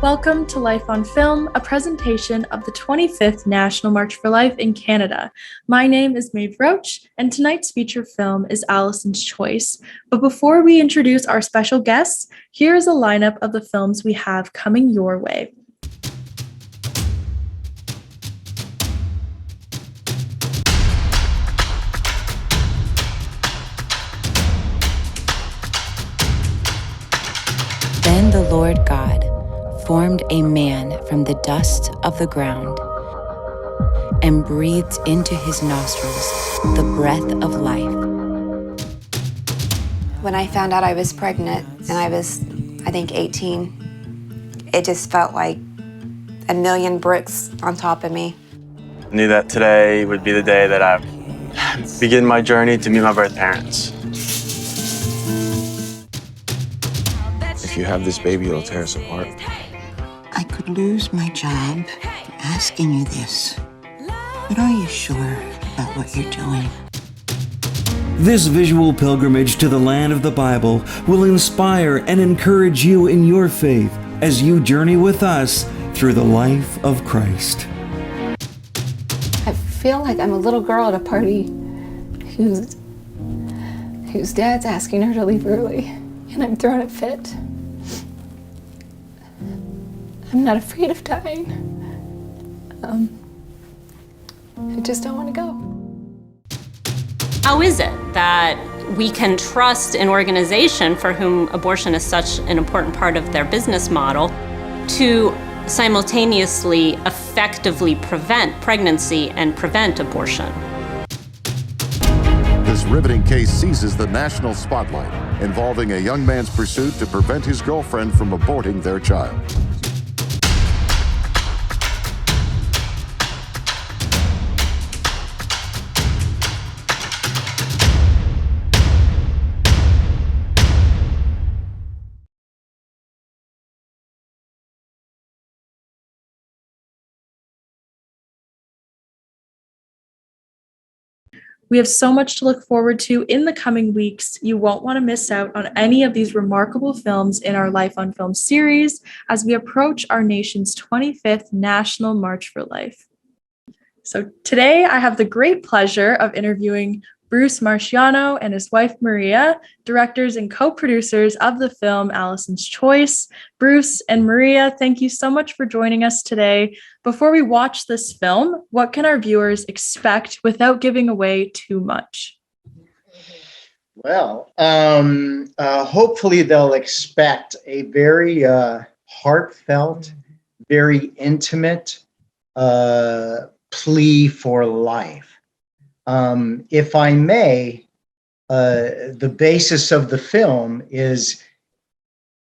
Welcome to Life on Film, a presentation of the 25th National March for Life in Canada. My name is Maeve Roche, and tonight's feature film is Alison's Choice. But before we introduce our special guests, here is a lineup of the films we have coming your way. Then the Lord God formed a man from the dust of the ground and breathed into his nostrils the breath of life. When I found out I was pregnant and I was, I think, 18, it just felt like a million bricks on top of me. I knew that today would be the day that I begin my journey to meet my birth parents. If you have this baby, it'll tear us apart. I could lose my job asking you this, but are you sure about what you're doing? This visual pilgrimage to the land of the Bible will inspire and encourage you in your faith as you journey with us through the life of Christ. I feel like I'm a little girl at a party whose dad's asking her to leave early, and I'm throwing a fit. I'm not afraid of dying. I just don't want to go. How is it that we can trust an organization for whom abortion is such an important part of their business model to simultaneously effectively prevent pregnancy and prevent abortion? This riveting case seizes the national spotlight, involving a young man's pursuit to prevent his girlfriend from aborting their child. We have so much to look forward to in the coming weeks. You won't want to miss out on any of these remarkable films in our Life on Film series as we approach our nation's 25th National March for Life. So today I have the great pleasure of interviewing Bruce Marchiano and his wife Maria, directors and co-producers of the film Alison's Choice. Bruce and Maria, thank you so much for joining us today. Before we watch this film, what can our viewers expect without giving away too much? Well, hopefully they'll expect a very heartfelt, very intimate plea for life. If I may, the basis of the film is,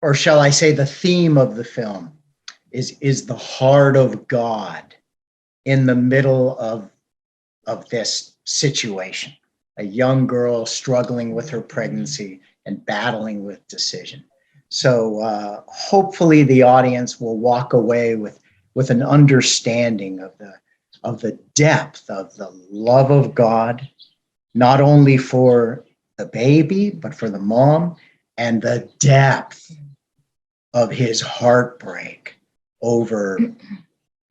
or shall I say the theme of the film, is the heart of God in the middle of this situation. A young girl struggling with her pregnancy and battling with decision. So hopefully the audience will walk away with an understanding of the depth of the love of God, not only for the baby, but for the mom, and the depth of his heartbreak over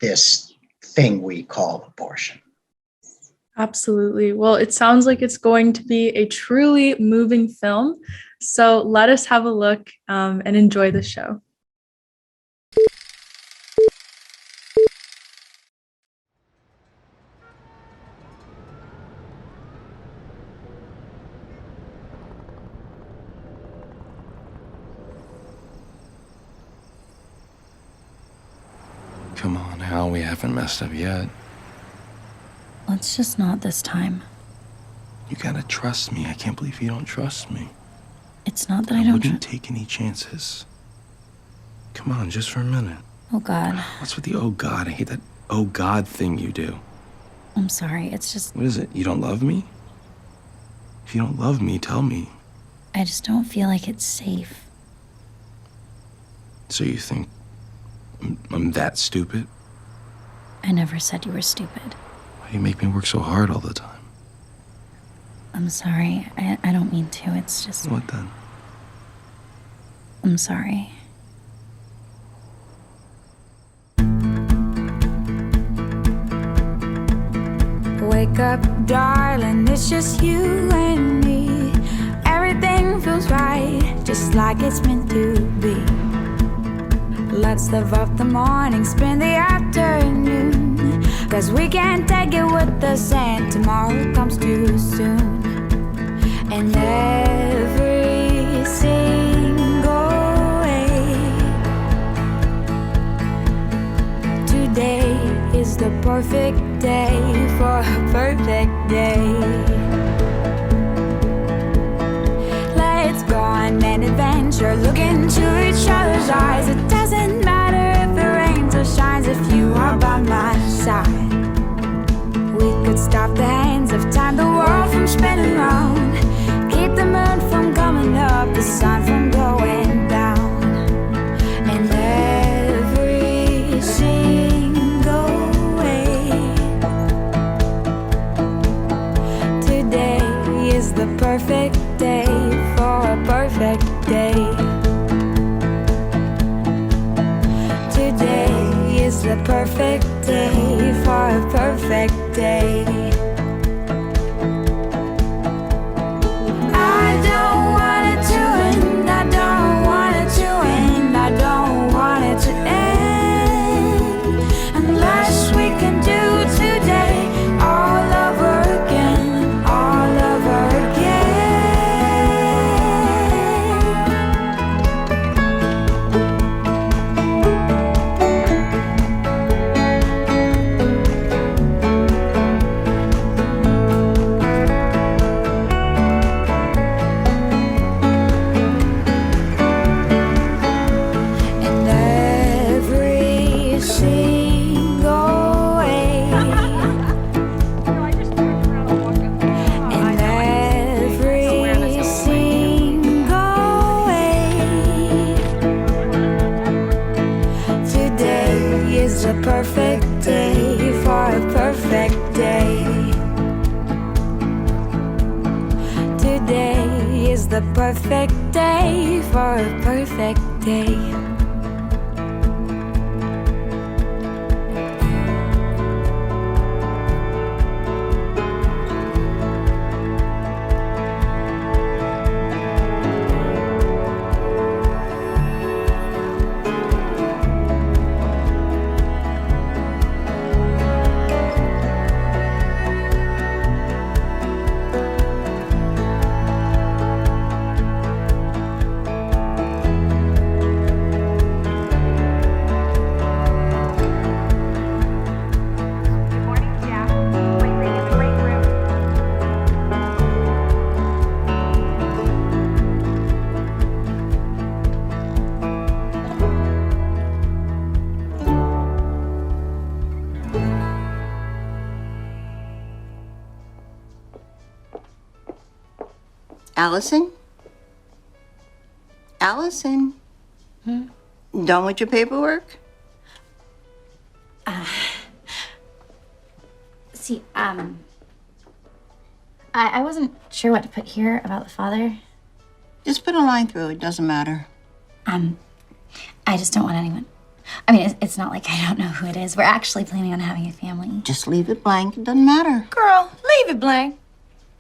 this thing we call abortion. Absolutely. Well, it sounds like it's going to be a truly moving film. So let us have a look and enjoy the show. Come on, Hal, we haven't messed up yet. Let's just not this time. You gotta trust me. I can't believe you don't trust me. It's not that I I don't wouldn't take any chances. Come on, just for a minute. Oh, God. What's with the oh, God? I hate that oh, God thing you do. I'm sorry. It's just... What is it? You don't love me? If you don't love me, tell me. I just don't feel like it's safe. So you think I'm that stupid? I never said you were stupid. Why do you make me work so hard all the time? I'm sorry. I don't mean to. It's just... What then? I'm sorry. Wake up, darling, it's just you and me. Everything feels right, just like it's meant to be. Let's live up the morning, spend the afternoon, 'cause we can't take it with us and tomorrow comes too soon. And every single way, today is the perfect day for a perfect day. Let's go on an adventure, look into each other's eyes. It doesn't matter if it rains or shines if you are by my side. We could stop the hands of time, the world from spinning round, keep the moon from coming up, the sun from going down. And every single way, today is the perfect day for a perfect day. Today is the perfect day for a perfect day. I don't want it to end, I don't want it to end, I don't want it to end, unless we can do today all over again, all over again. And every single way, and every single way, today is the perfect day for a perfect day. Today is the perfect day for a perfect day. Alison? Alison? Done with your paperwork? See, I wasn't sure what to put here about the father. Just put a line through it, doesn't matter. I just don't want anyone. I mean, it's not like I don't know who it is. We're actually planning on having a family. Just leave it blank, it doesn't matter. Girl, leave it blank.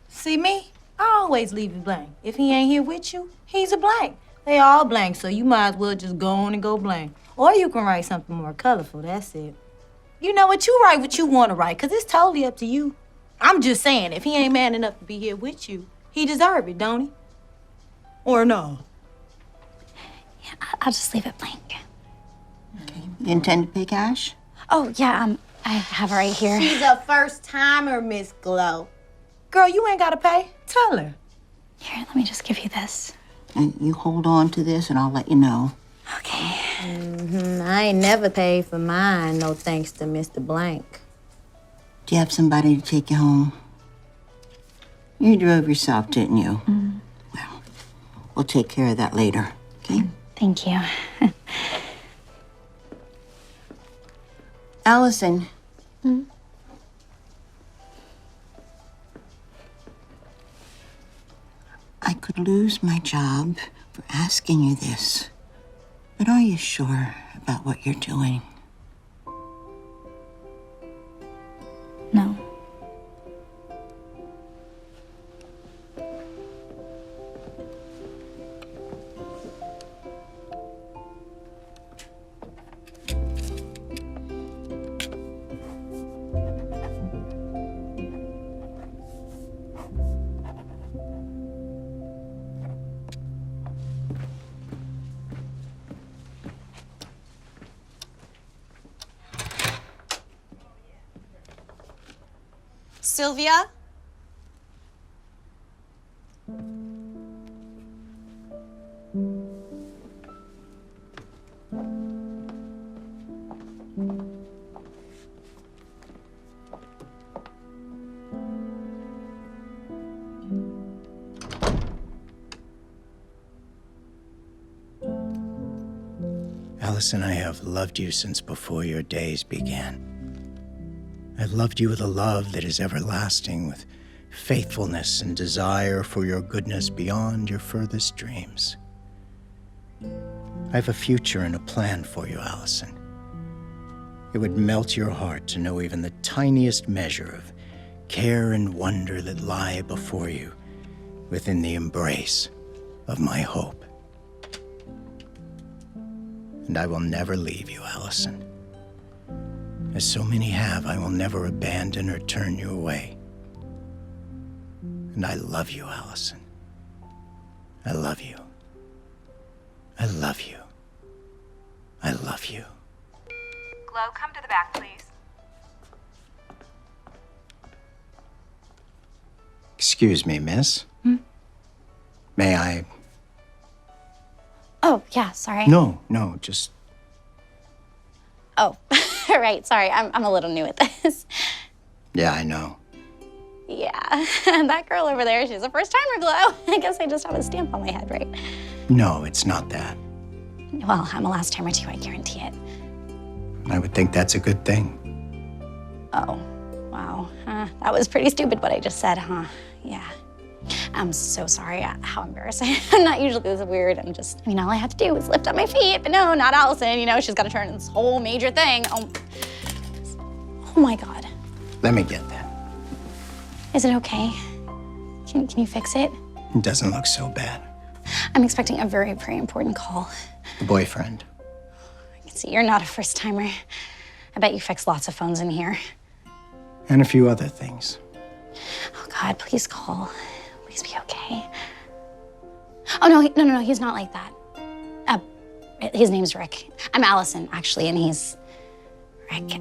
See me? I always leave it blank. If he ain't here with you, he's a blank. They all blank, so you might as well just go on and go blank. Or you can write something more colorful, that's it. You know what, you write what you want to write, because it's totally up to you. I'm just saying, if he ain't man enough to be here with you, he deserve it, don't he? Or no? Yeah, I'll just leave it blank. Okay. You intend to pay cash? Oh, yeah, I have it right here. She's a first-timer, Miss Glow. Girl, you ain't got to pay. Tell her. Here, let me just give you this. And you hold on to this and I'll let you know. Okay. I ain't never paid for mine, no thanks to Mr. Blank. Do you have somebody to take you home? You drove yourself, didn't you? Well, we'll take care of that later, okay? Thank you. Alison. I could lose my job for asking you this, but are you sure about what you're doing? No. Sylvia? Alison, I have loved you since before your days began. I've loved you with a love that is everlasting, with faithfulness and desire for your goodness beyond your furthest dreams. I have a future and a plan for you, Alison. It would melt your heart to know even the tiniest measure of care and wonder that lie before you within the embrace of my hope. And I will never leave you, Alison. As so many have, I will never abandon or turn you away. And I love you, Alison. I love you. I love you. I love you. Glow, come to the back, please. Excuse me, miss. May I? Oh, yeah, sorry. No, just... Oh, right, sorry. I'm a little new at this. Yeah, I know. Yeah, that girl over there, she's a first-timer, Glow. I guess I just have a stamp on my head, right? No, it's not that. Well, I'm a last-timer too, I guarantee it. I would think that's a good thing. Oh, wow. That was pretty stupid what I just said, huh? Yeah. I'm so sorry. How embarrassing. I'm not usually this weird. All I had to do was lift up my feet. But no, not Alison. She's got to turn this whole major thing. Oh my God. Let me get that. Is it okay? Can you fix it? It doesn't look so bad. I'm expecting a very, very important call. The boyfriend. I can see you're not a first-timer. I bet you fix lots of phones in here. And a few other things. Oh, God, please call. Please be okay. Oh, no, no, he's not like that. His name's Rick. I'm Alison, actually, and he's Rick.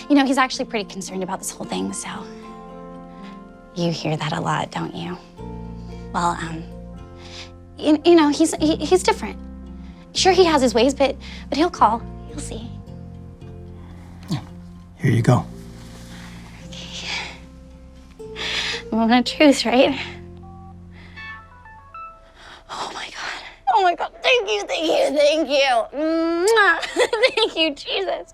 He's actually pretty concerned about this whole thing, so you hear that a lot, don't you? Well, he's different. Sure, he has his ways, but he'll call. You'll see. Here you go. Moment of truth, right? Oh my God, thank you. Mwah. Thank you, Jesus.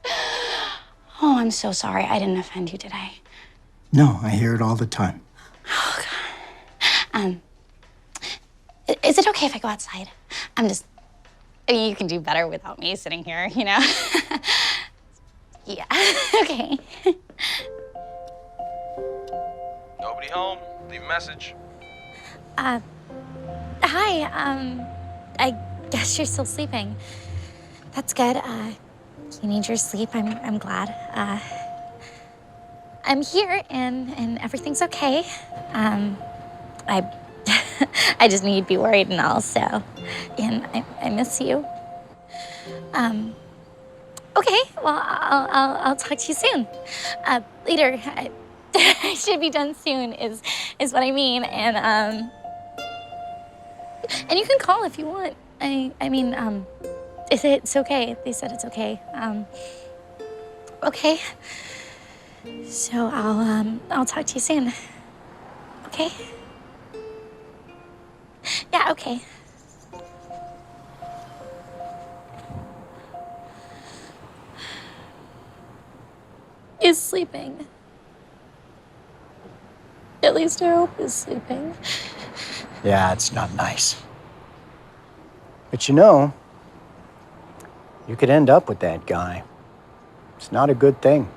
Oh, I'm so sorry. I didn't offend you, did I? No, I hear it all the time. Oh, God. Is it okay if I go outside? You can do better without me sitting here, Yeah, okay. Nobody home? Leave a message. Hi, I guess you're still sleeping. That's good. You need your sleep. I'm glad. I'm here and everything's okay. I just need to be worried and all, so. And I miss you. Okay, well, I'll talk to you soon. Later. I should be done soon is what I mean, and you can call if you want. It's okay. They said it's okay. Okay. So I'll talk to you soon. Okay? Yeah, okay. Is sleeping. At least I hope is sleeping. Yeah, it's not nice. But you could end up with that guy. It's not a good thing.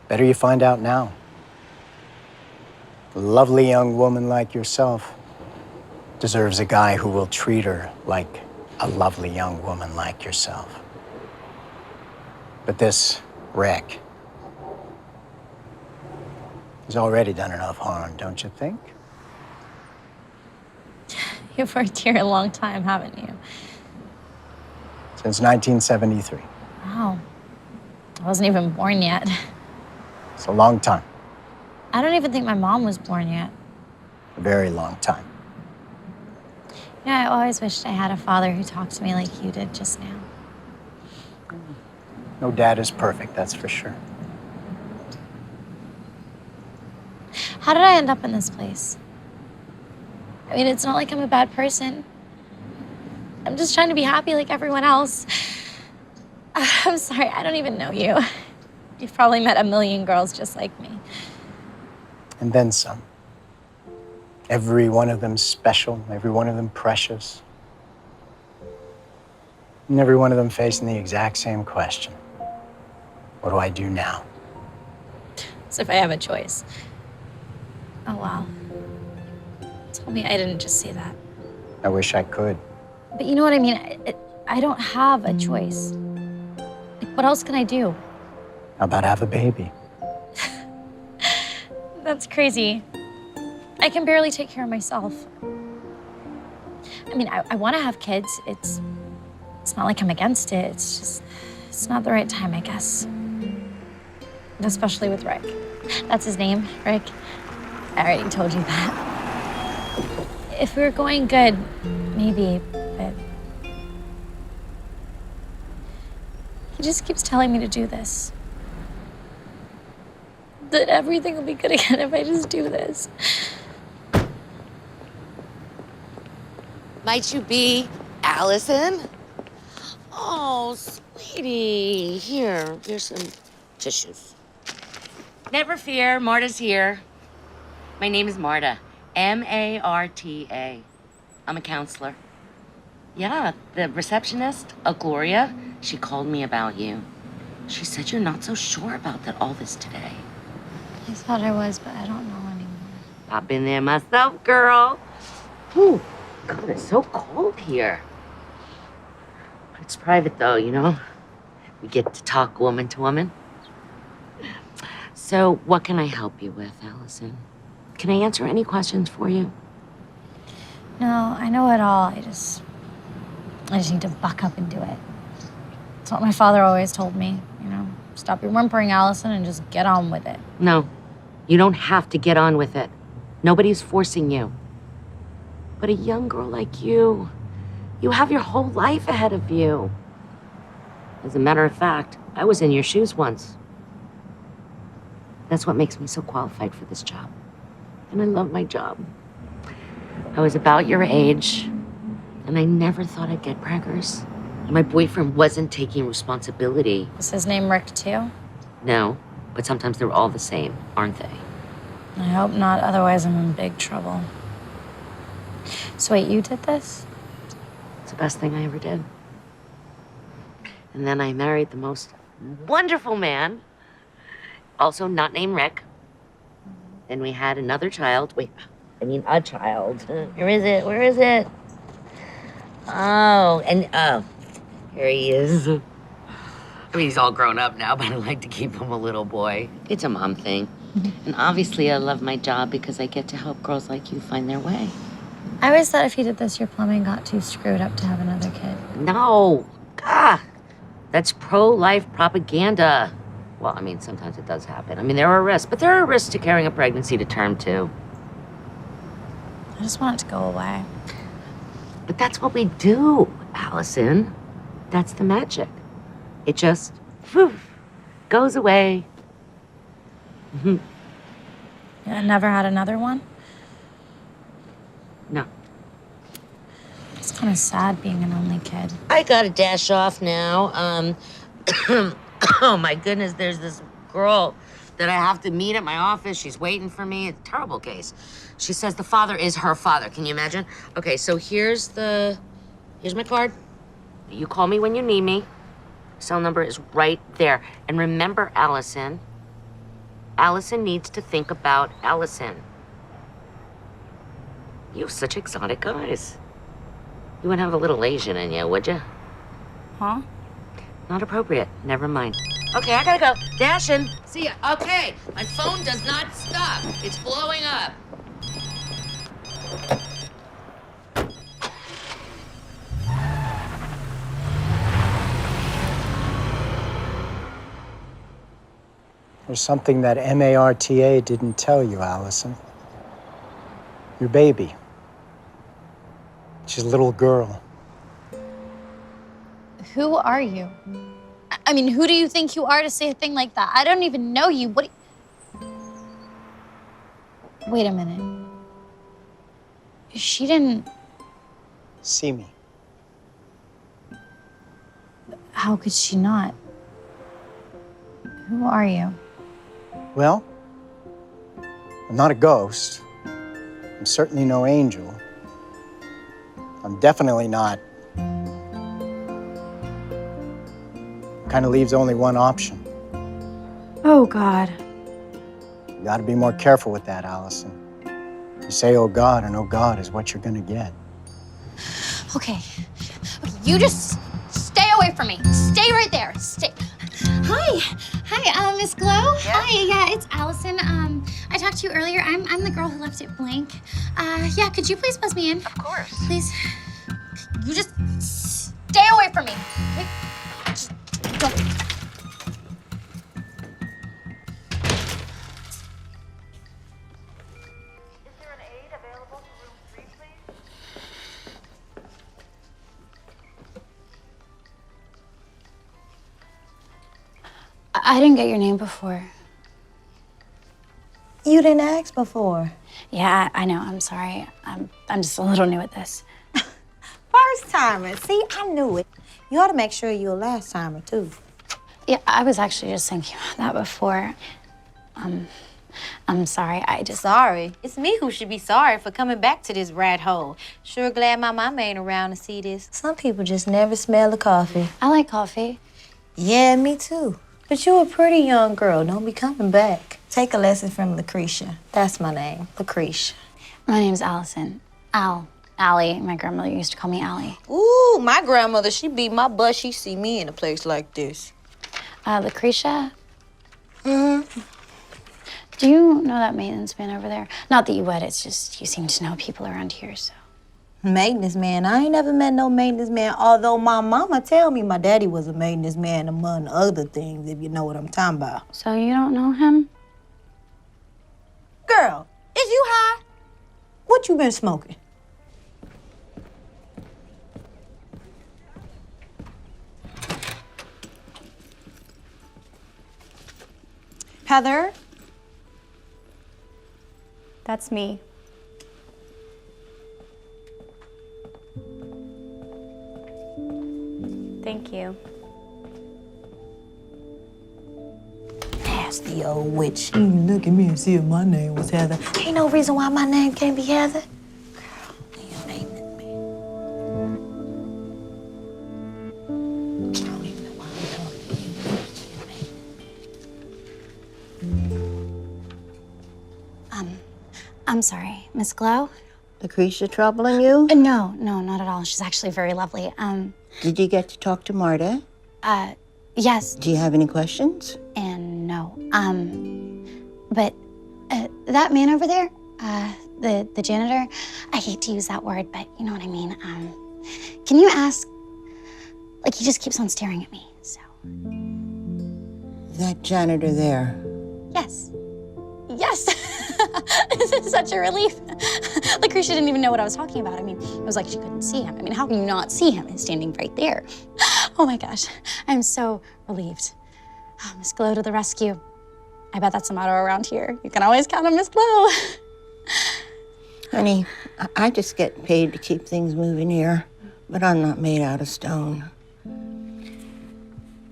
Better you find out now. A lovely young woman like yourself deserves a guy who will treat her like a lovely young woman like yourself. But this Rick, he's already done enough harm, don't you think? You've worked here a long time, haven't you? Since 1973. Wow. I wasn't even born yet. It's a long time. I don't even think my mom was born yet. A very long time. Yeah, I always wished I had a father who talked to me like you did just now. No dad is perfect, that's for sure. How did I end up in this place? I mean, it's not like I'm a bad person. I'm just trying to be happy like everyone else. I'm sorry, I don't even know you. You've probably met a million girls just like me. And then some. Every one of them special, every one of them precious. And every one of them facing the exact same question. What do I do now? As if I have a choice. Oh, wow. Tell me I didn't just say that. I wish I could. But you know what I mean? I don't have a choice. Like, what else can I do? How about have a baby? That's crazy. I can barely take care of myself. I mean, I want to have kids. It's not like I'm against it. It's just, it's not the right time, I guess. Especially with Rick. That's his name, Rick. I already told you that. If we were going good, maybe, but he just keeps telling me to do this. That everything will be good again if I just do this. Might you be Allison? Oh, sweetie. Here's some tissues. Never fear, Marta's here. My name is Marta, M-A-R-T-A. I'm a counselor. Yeah, the receptionist, Gloria, she called me about you. She said you're not so sure about all this today. I thought I was, but I don't know anymore. I've been there myself, girl. Whew. God, it's so cold here. It's private, though, you know? We get to talk woman to woman. So, what can I help you with, Allison? Can I answer any questions for you? No, I know it all. I just need to buck up and do it. That's what my father always told me, you know? Stop your whimpering, Allison, and just get on with it. No, you don't have to get on with it. Nobody's forcing you. But a young girl like you have your whole life ahead of you. As a matter of fact, I was in your shoes once. That's what makes me so qualified for this job. And I love my job. I was about your age, and I never thought I'd get preggers. My boyfriend wasn't taking responsibility. Is his name Rick, too? No, but sometimes they're all the same, aren't they? I hope not, otherwise I'm in big trouble. So wait, you did this? It's the best thing I ever did. And then I married the most wonderful man, also not named Rick. Then we had another child. A child. Where is it? Where is it? Oh, here he is. I mean, he's all grown up now, but I like to keep him a little boy. It's a mom thing. And obviously I love my job because I get to help girls like you find their way. I always thought if you did this, your plumbing got too screwed up to have another kid. No. God, that's pro-life propaganda. Well, I mean, sometimes it does happen. I mean, there are risks, but there are risks to carrying a pregnancy to term, too. I just want it to go away. But that's what we do, Allison. That's the magic. It just, goes away. You never had another one? No. It's kind of sad being an only kid. I gotta dash off now. Oh my goodness, there's this girl that I have to meet at my office. She's waiting for me. It's a terrible case. She says the father is her father. Can you imagine? Okay, so here's my card. You call me when you need me. Cell number is right there. And remember, Allison needs to think about Allison. You have such exotic eyes. You wouldn't have a little Asian in you, would you? Huh? Not appropriate. Never mind. Okay, I gotta go. Dashing. See ya. Okay, my phone does not stop. It's blowing up. There's something that MARTA didn't tell you, Alison. Your baby. She's a little girl. Who are you? I mean, who do you think you are to say a thing like that? I don't even know you. What? Wait a minute. She didn't. See me. How could she not? Who are you? Well, I'm not a ghost. I'm certainly no angel. I'm definitely not. Kind of leaves only one option. Oh, God. You gotta be more careful with that, Alison. You say, oh God, and oh God is what you're gonna get. Okay, you just stay away from me. Stay right there. Stay. Hi, Miss Glow. Yeah. Hi, yeah, it's Allison. I talked to you earlier. I'm the girl who left it blank. Yeah, could you please buzz me in? Of course. Please. You just stay away from me. Okay? Just go. I didn't get your name before. You didn't ask before. Yeah, I know. I'm sorry. I'm just a little new at this. First timer. See, I knew it. You ought to make sure you're a last timer, too. Yeah, I was actually just thinking about that before. I'm sorry. Sorry? It's me who should be sorry for coming back to this rat hole. Sure glad my mama ain't around to see this. Some people just never smell the coffee. I like coffee. Yeah, me too. But you're a pretty young girl. Don't be coming back. Take a lesson from Lucretia. That's my name, Lucretia. My name's Alison. Allie. My grandmother used to call me Allie. Ooh, my grandmother, she beat my butt. She see me in a place like this. Lucretia? Mm-hmm. Do you know that maintenance man over there? Not that you would, it's just you seem to know people around here, so. Maintenance man? I ain't never met no maintenance man, although my mama tell me my daddy was a maintenance man, among other things, if you know what I'm talking about. So you don't know him? Girl, is you high? What you been smoking? Heather? That's me. Thank you. Nasty old witch. She didn't look at me and see if my name was Heather. Ain't no reason why my name can't be Heather. Girl, you ain't it, me. I don't even know why I'm talking to you. I'm sorry, Miss Glow? Lucretia troubling you? No, not at all. She's actually very lovely. Did you get to talk to Marta? Yes. Do you have any questions? And no. But that man over there, the janitor, I hate to use that word, but you know what I mean. Can you ask, like he just keeps on staring at me, so. That janitor there. Yes. This is such a relief. Lucretia didn't even know what I was talking about. I mean, it was like she couldn't see him. I mean, how can you not see him? He's standing right there. Oh my gosh, I'm so relieved. Oh, Miss Glow to the rescue. I bet that's a motto around here. You can always count on Miss Glow. Honey, I just get paid to keep things moving here, but I'm not made out of stone.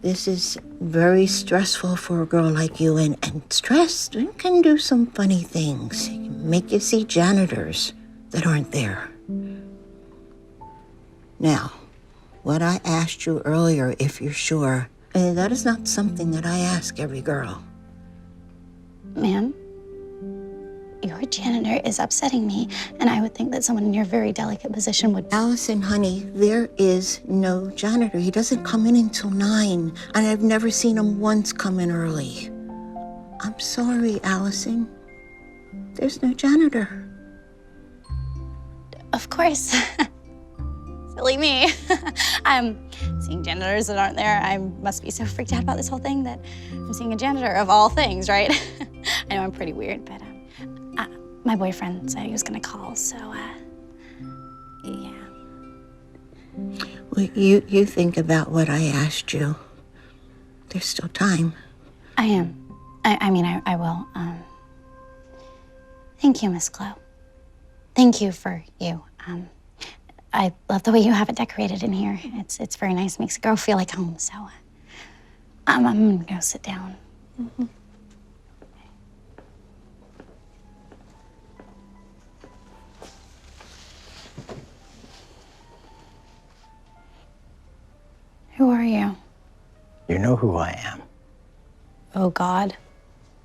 This is very stressful for a girl like you, and stress can do some funny things. It can make you see janitors that aren't there. Now, what I asked you earlier, if you're sure, that is not something that I ask every girl. Ma'am, your janitor is upsetting me, and I would think that someone in your very delicate position would. Alison, honey, there is no janitor. He doesn't come in until 9, and I've never seen him once come in early. I'm sorry, Alison. There's no janitor. Of course. Silly me. I'm seeing janitors that aren't there. I must be so freaked out about this whole thing that I'm seeing a janitor of all things, right? I know I'm pretty weird, but my boyfriend said he was gonna call, so yeah. Well, you think about what I asked you. There's still time. I am. I mean, I will. Thank you, Miss Chloe. Thank you for you. I love the way you have it decorated in here. It's very nice. Makes a girl feel like home. So I'm gonna go sit down. Mm-hmm. Who are you? You know who I am. Oh, God.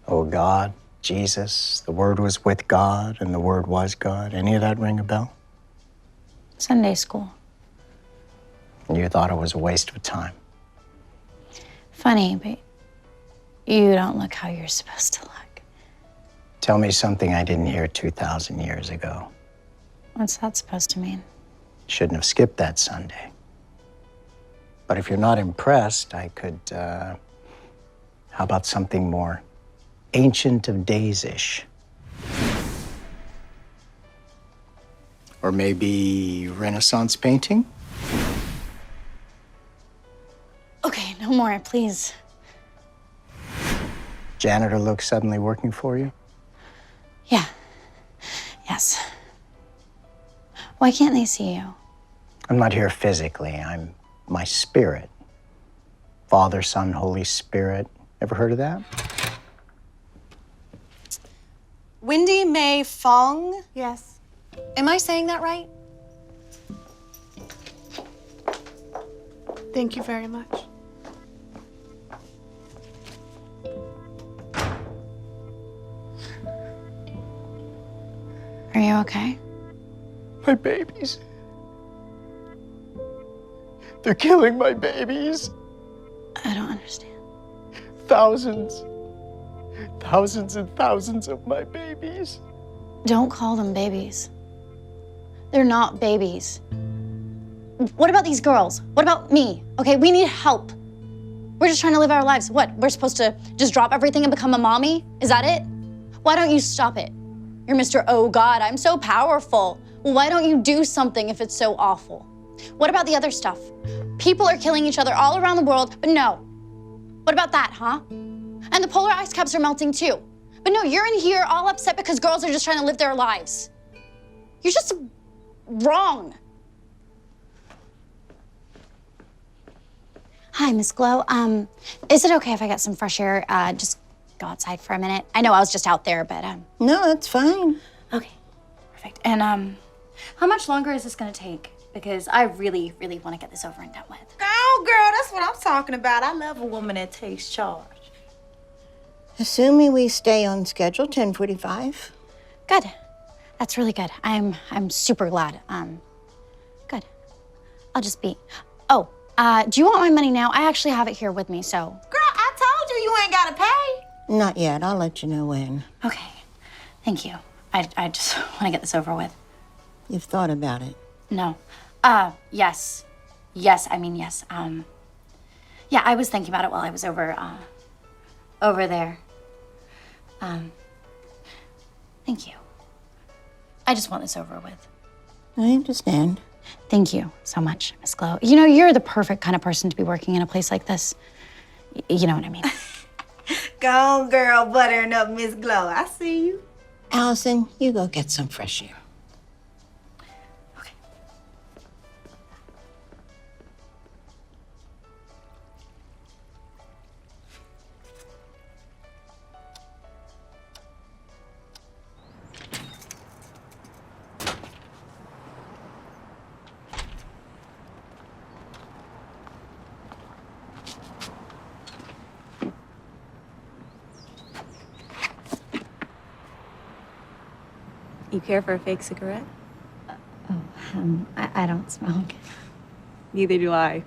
Oh, God, Jesus, the Word was with God, and the Word was God. Any of that ring a bell? Sunday school. And you thought it was a waste of time. Funny, but you don't look how you're supposed to look. Tell me something I didn't hear 2,000 years ago. What's that supposed to mean? Shouldn't have skipped that Sunday. But if you're not impressed, I could, how about something more Ancient of Days-ish? Or maybe Renaissance painting? Okay, no more, please. Janitor look suddenly working for you? Yeah. Yes. Why can't they see you? I'm not here physically. I'm my spirit. Father, Son, Holy Spirit. Ever heard of that? Wendy May Fong? Yes. Am I saying that right? Thank you very much. Are you okay? My babies. They're killing my babies. I don't understand. Thousands. Thousands and thousands of my babies. Don't call them babies. They're not babies. What about these girls? What about me? Okay, we need help. We're just trying to live our lives. What, we're supposed to just drop everything and become a mommy? Is that it? Why don't you stop it? You're Mr. Oh God, I'm so powerful. Well, why don't you do something if it's so awful? What about the other stuff? People are killing each other all around the world, but no. What about that, huh? And the polar ice caps are melting too. But no, you're in here all upset because girls are just trying to live their lives. You're just wrong. Hi, Miss Glow. Is it okay if I get some fresh air? Just go outside for a minute. I know I was just out there, but No, that's fine. Okay, perfect. And how much longer is this gonna take? Because I really, really want to get this over and done with. Oh, girl, that's what I'm talking about. I love a woman that takes charge. Assuming we stay on schedule, 10:45. Good. That's really good. I'm super glad. Good. I'll just be. Oh, do you want my money now? I actually have it here with me, so. Girl, I told you you ain't gotta pay. Not yet. I'll let you know when. Okay. Thank you. I just want to get this over with. You've thought about it. No. Yes. Yes, I mean, yes. Yeah, I was thinking about it while I was over there. Thank you. I just want this over with. I understand. Thank you so much, Miss Glow. You know, you're the perfect kind of person to be working in a place like this. You know what I mean. Go on, girl, buttering up Miss Glow. I see you. Alison, you go get some fresh air. You care for a fake cigarette? I don't smoke. Neither do I.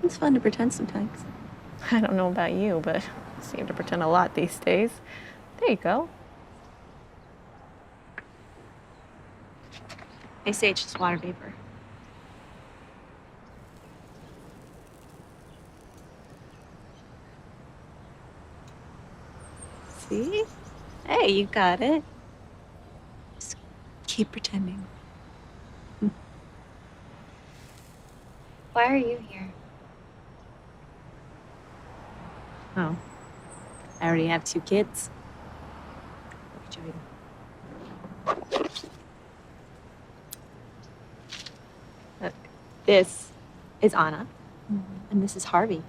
It's fun to pretend sometimes. I don't know about you, but I seem to pretend a lot these days. There you go. They say it's just water vapor. See? Hey, you got it. Just keep pretending. Why are you here? Oh, I already have 2 kids. Look, this is Anna, and this is Harvey.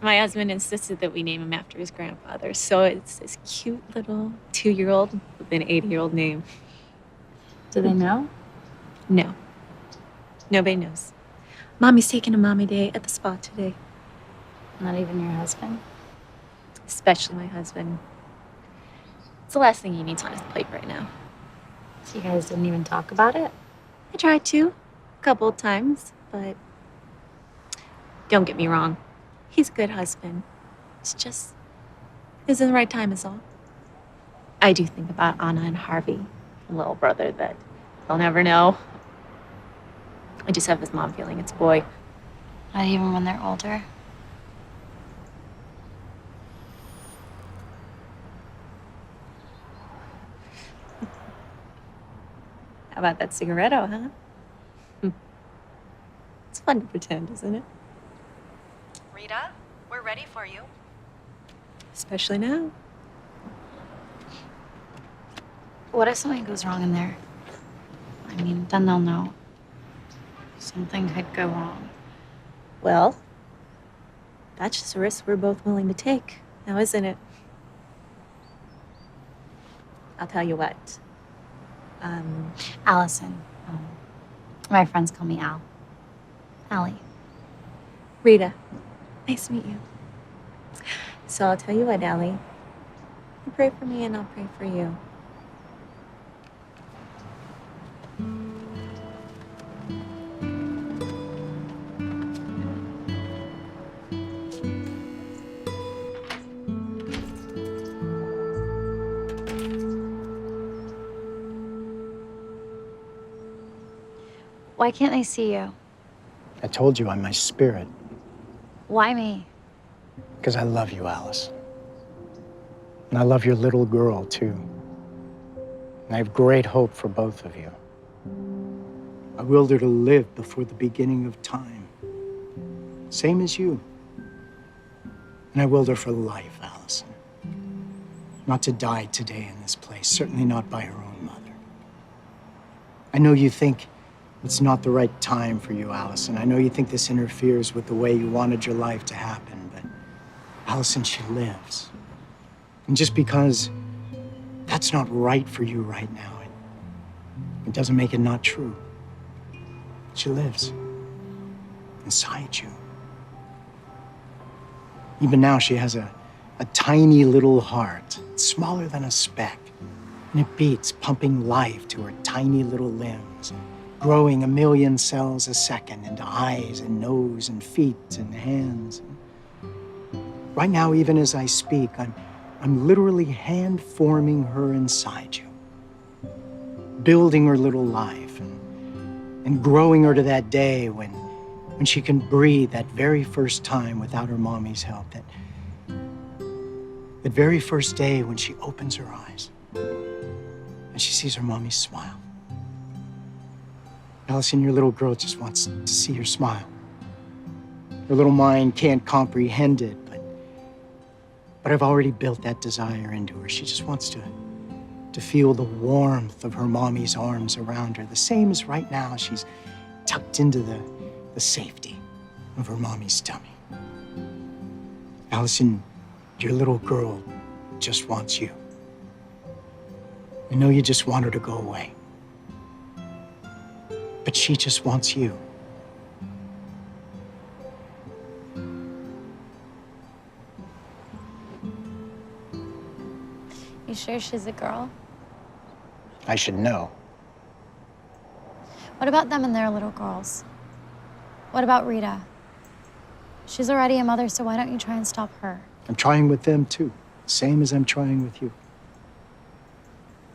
My husband insisted that we name him after his grandfather, so it's this cute little 2-year-old with an 80-year-old name. Do they know? No. Nobody knows. Mommy's taking a mommy day at the spa today. Not even your husband? Especially my husband. It's the last thing he needs on his plate right now. So you guys didn't even talk about it? I tried to, a couple of times, but don't get me wrong. He's a good husband. It's just isn't the right time is all. I do think about Anna and Harvey, a little brother that they'll never know. I just have this mom feeling it's a boy. Not even when they're older? How about that cigaretto, huh? It's fun to pretend, isn't it? Rita, we're ready for you. Especially now. What if something goes wrong in there? I mean, then they'll know. Something could go wrong. Well, that's just a risk we're both willing to take, now isn't it? I'll tell you what. Alison. My friends call me Al. Allie. Rita, nice to meet you. So I'll tell you what, Allie. You pray for me and I'll pray for you. Why can't they see you? I told you I'm my spirit. Why me? Because I love you, Alice. And I love your little girl, too. And I have great hope for both of you. I willed her to live before the beginning of time. Same as you. And I willed her for life, Alison. Not to die today in this place, certainly not by her own mother. I know you think it's not the right time for you, Alison. I know you think this interferes with the way you wanted your life to happen, but Alison, she lives. And just because that's not right for you right now, it doesn't make it not true. She lives inside you. Even now, she has a tiny little heart. It's smaller than a speck. And it beats, pumping life to her tiny little limbs, growing 1 million cells a second into eyes and nose and feet and hands. Right now, even as I speak, I'm literally hand-forming her inside you, building her little life and growing her to that day when she can breathe that very first time without her mommy's help, that very first day when she opens her eyes and she sees her mommy's smile. Alison, your little girl just wants to see your smile. Her little mind can't comprehend it, but I've already built that desire into her. She just wants to feel the warmth of her mommy's arms around her, the same as right now she's tucked into the safety of her mommy's tummy. Alison, your little girl just wants you. I know you just want her to go away, but she just wants you. You sure she's a girl? I should know. What about them and their little girls? What about Rita? She's already a mother, so why don't you try and stop her? I'm trying with them too, same as I'm trying with you.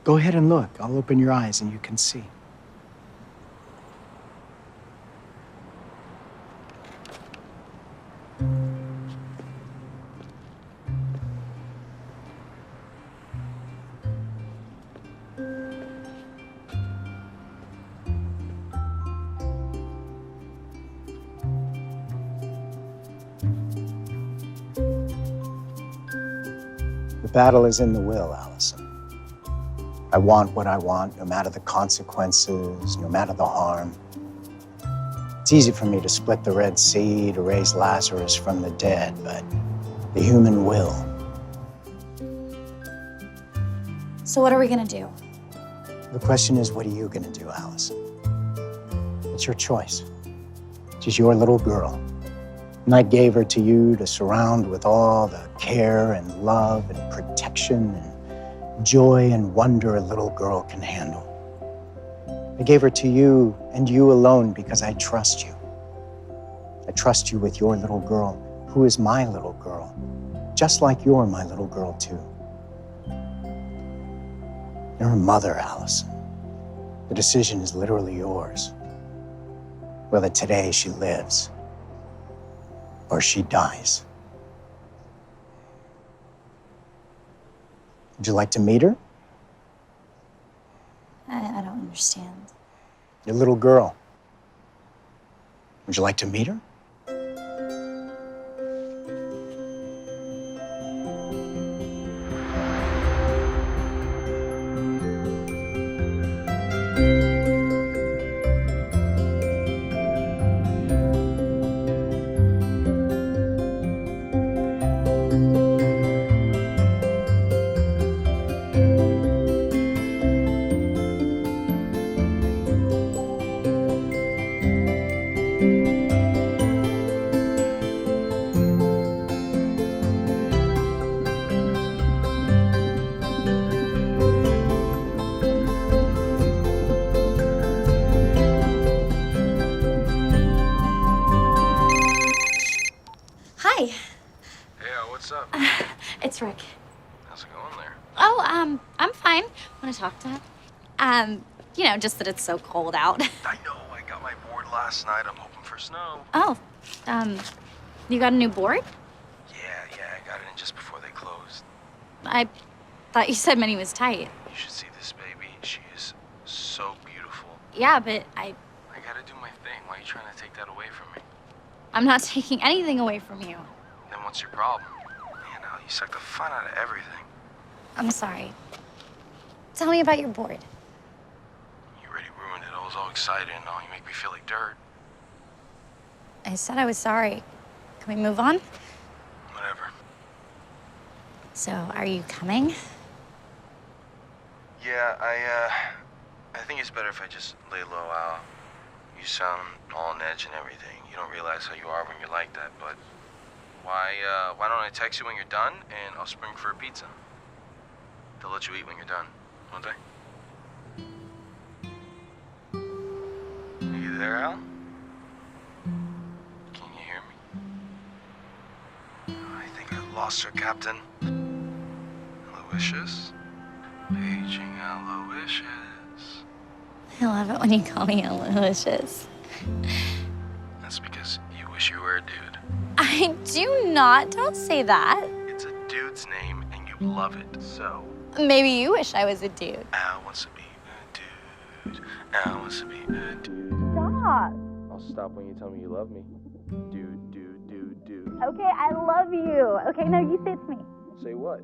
Go ahead and look. I'll open your eyes and you can see. battle is in the will, Alison. I want what I want, no matter the consequences, no matter the harm. It's easy for me to split the Red Sea, to raise Lazarus from the dead, but the human will. So what are we gonna do? The question is, what are you gonna do, Alison? It's your choice. She's your little girl. And I gave her to you to surround with all the care and love and protection and joy and wonder a little girl can handle. I gave her to you and you alone because I trust you. I trust you with your little girl, who is my little girl, just like you're my little girl too. You're a mother, Alison. The decision is literally yours. Whether today she lives or she dies. Would you like to meet her? I don't understand. Your little girl. Would you like to meet her? Hi. Yeah, what's up? It's Rick. How's it going there? Oh, I'm fine. Want to talk to him? You know, just that it's so cold out. I know, I got my board last night. I'm hoping for snow. Oh, you got a new board? Yeah, I got it in just before they closed. I thought you said Minnie was tight. You should see this baby. She is so beautiful. Yeah, but I gotta do my thing. Why are you trying to take that away from me? I'm not taking anything away from you. Then what's your problem? You know, you suck the fun out of everything. I'm sorry. Tell me about your board. You already ruined it. I was all excited and all. You make me feel like dirt. I said I was sorry. Can we move on? Whatever. So, are you coming? Yeah, I think it's better if I just lay low, Al. You sound all on edge and everything. You don't realize how you are when you're like that, but why don't I text you when you're done and I'll spring for a pizza? They'll let you eat when you're done, won't they? Are you there, Al? Can you hear me? I think I lost her, Captain. Aloysius? Paging Aloysius. I love it when you call me Aloysius. That's because you wish you were a dude. I do not. Don't say that. It's a dude's name and you love it, so. Maybe you wish I was a dude. Al wants to be a dude. Al wants to be a dude. Stop. I'll stop when you tell me you love me. Dude. Okay, I love you. Okay, no, you say it to me. Say what?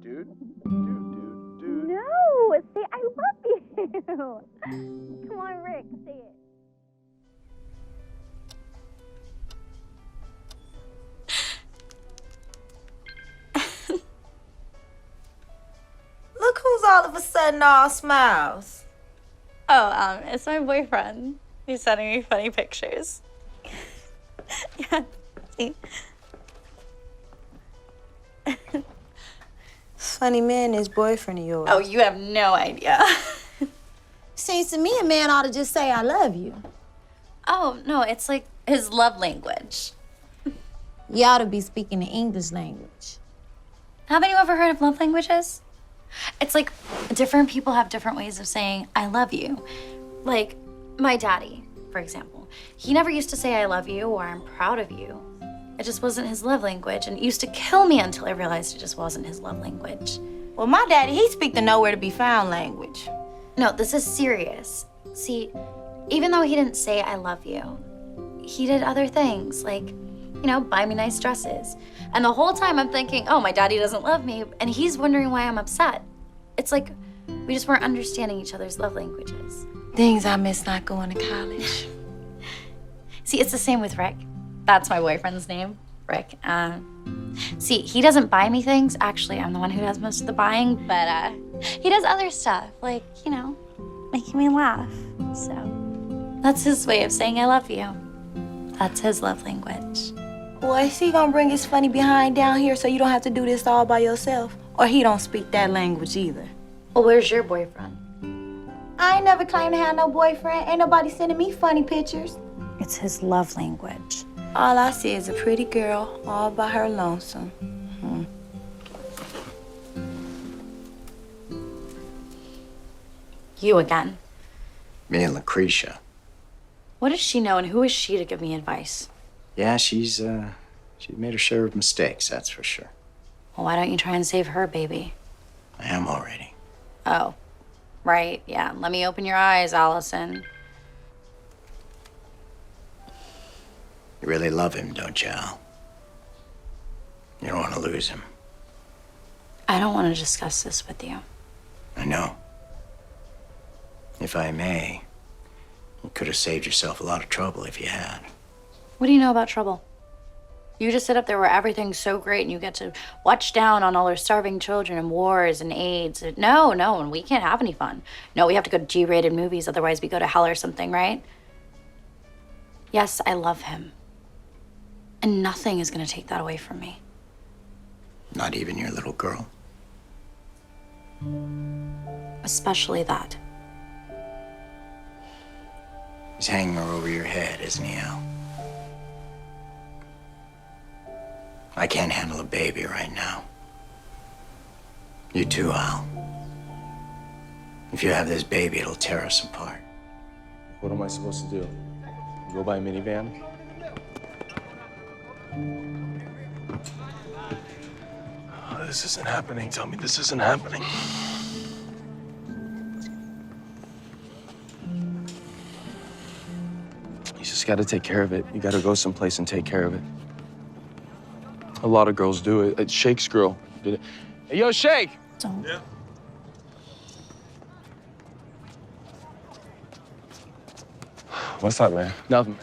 Dude? No, say I love you. Come on, Rick, say it. Look who's all of a sudden all smiles. Oh, it's my boyfriend. He's sending me funny pictures. Yeah, see? Funny man is boyfriend of yours. Oh, you have no idea. Seems to me a man ought to just say I love you. Oh, no, it's like his love language. You ought to be speaking the English language. Haven't you ever heard of love languages? It's like different people have different ways of saying I love you. Like my daddy, for example. He never used to say I love you or I'm proud of you. It just wasn't his love language, and it used to kill me until I realized it just wasn't his love language. Well, my daddy, he speak the nowhere to be found language. No, this is serious. See, even though he didn't say I love you, he did other things, like you know, buy me nice dresses. And the whole time I'm thinking, oh, my daddy doesn't love me, and he's wondering why I'm upset. It's like we just weren't understanding each other's love languages. Things I miss not going to college. See, it's the same with Rick. That's my boyfriend's name, Rick. See, he doesn't buy me things. Actually, I'm the one who does most of the buying, but he does other stuff, like, you know, making me laugh. So that's his way of saying I love you. That's his love language. Well, is he gonna bring his funny behind down here so you don't have to do this all by yourself? Or he don't speak that language either? Well, where's your boyfriend? I ain't never claimed to have no boyfriend. Ain't nobody sending me funny pictures. It's his love language. All I see is a pretty girl all by her lonesome. You again. Me and Lucretia. What does she know, and who is she to give me advice? Yeah, she's made her share of mistakes, that's for sure. Well, why don't you try and save her, baby? I am already. Oh, right, yeah. Let me open your eyes, Alison. You really love him, don't you, Al? You don't want to lose him. I don't want to discuss this with you. I know. If I may, you could have saved yourself a lot of trouble if you had. What do you know about trouble? You just sit up there where everything's so great and you get to watch down on all our starving children and wars and AIDS. No, and we can't have any fun. No, we have to go to G-rated movies, otherwise we go to hell or something, right? Yes, I love him. And nothing is gonna take that away from me. Not even your little girl. Especially that. He's hanging her over your head, isn't he, Al? I can't handle a baby right now. You too, Al. If you have this baby, it'll tear us apart. What am I supposed to do? Go buy a minivan? Oh, this isn't happening. Tell me this isn't happening. You just gotta take care of it. You gotta go someplace and take care of it. A lot of girls do it. It's Shake's girl did it. Hey, yo, Shake! Don't. Yeah. What's up, man? Nothing.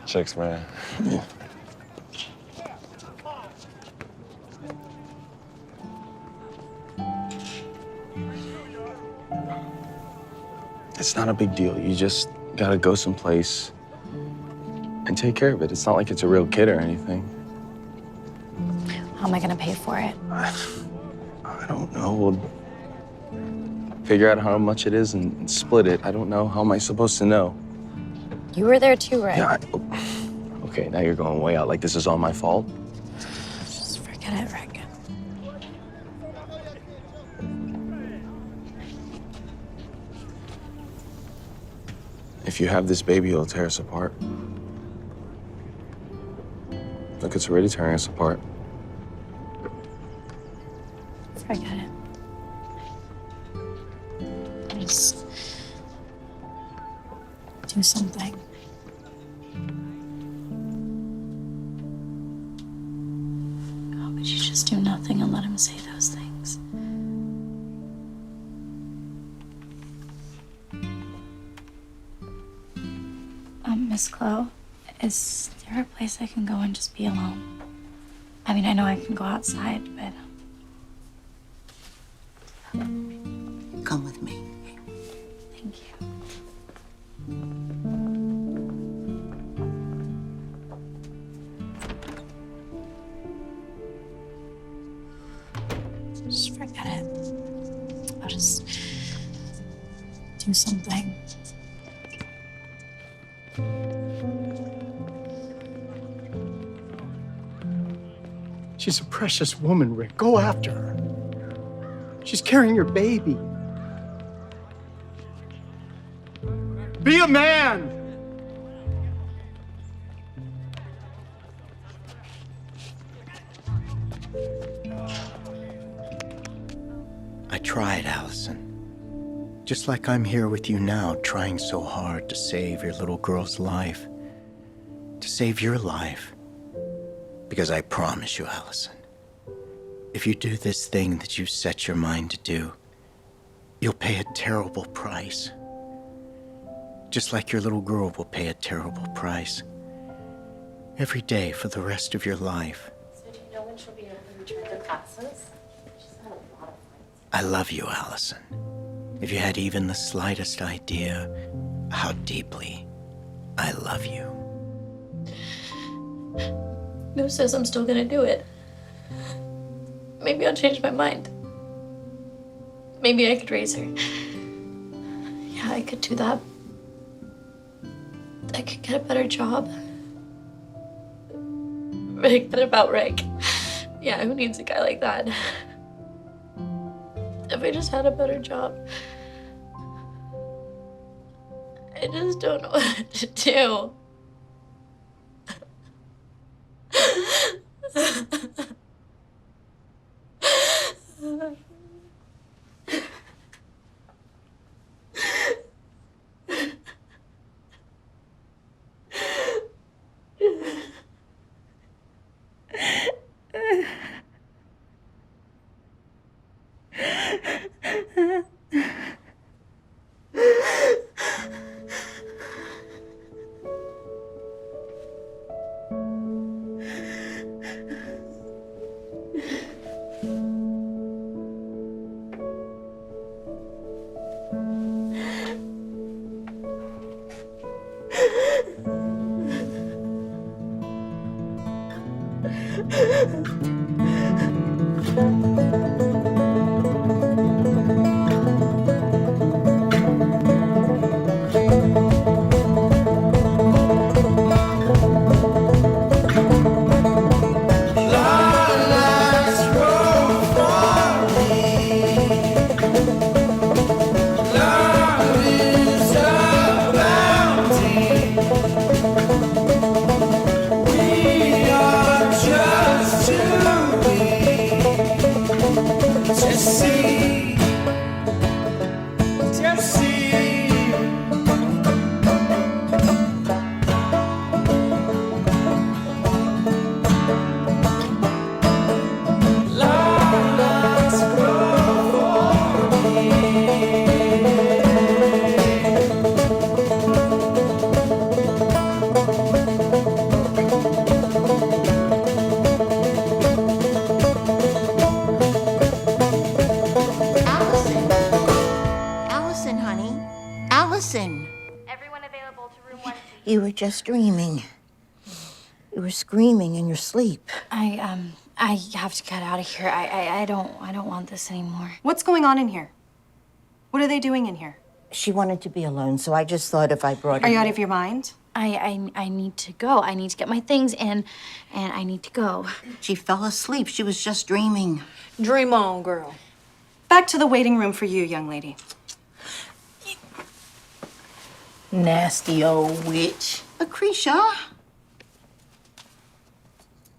Chicks, man. Yeah. It's not a big deal. You just gotta go someplace and take care of it. It's not like it's a real kid or anything. How am I gonna pay for it? I don't know. We'll figure out how much it is and split it. I don't know. How am I supposed to know? You were there too, right? Yeah. Okay, now you're going way out. Like this is all my fault. Just forget it, Rick. If you have this baby, it'll tear us apart. Look, it's already tearing us apart. Forget it. Just do something. Oh, but you just do nothing and let him say those things. Miss Chloe, is there a place I can go and just be alone? I mean, I know I can go outside, but... Come with me. Thank you. Just forget it. I'll just do something. She's a precious woman, Rick. Go after her. She's carrying your baby. Be a man! I tried, Alison. Just like I'm here with you now, trying so hard to save your little girl's life. To save your life. Because I promise you, Alison, if you do this thing that you've set your mind to do, you'll pay a terrible price. Just like your little girl will pay a terrible price. Every day for the rest of your life. So do you know when she'll be able to return to classes? She's had a lot of I love you, Alison. If you had even the slightest idea how deeply I love you. Who says I'm still gonna do it? Maybe I'll change my mind. Maybe I could raise her. Yeah, I could do that. I could get a better job. Forget about Rick. Yeah, who needs a guy like that? If I just had a better job. I just don't know what to do. Allison, honey. Allison. Everyone available to room 1. You were just dreaming. You were screaming in your sleep. I have to get out of here. I don't want this anymore. What's going on in here? What are they doing in here? She wanted to be alone, so I just thought if I brought her... Are you out of your mind? I need to go. I need to get my things in, and I need to go. She fell asleep. She was just dreaming. Dream on, girl. Back to the waiting room for you, young lady. Nasty old witch. Lucretia.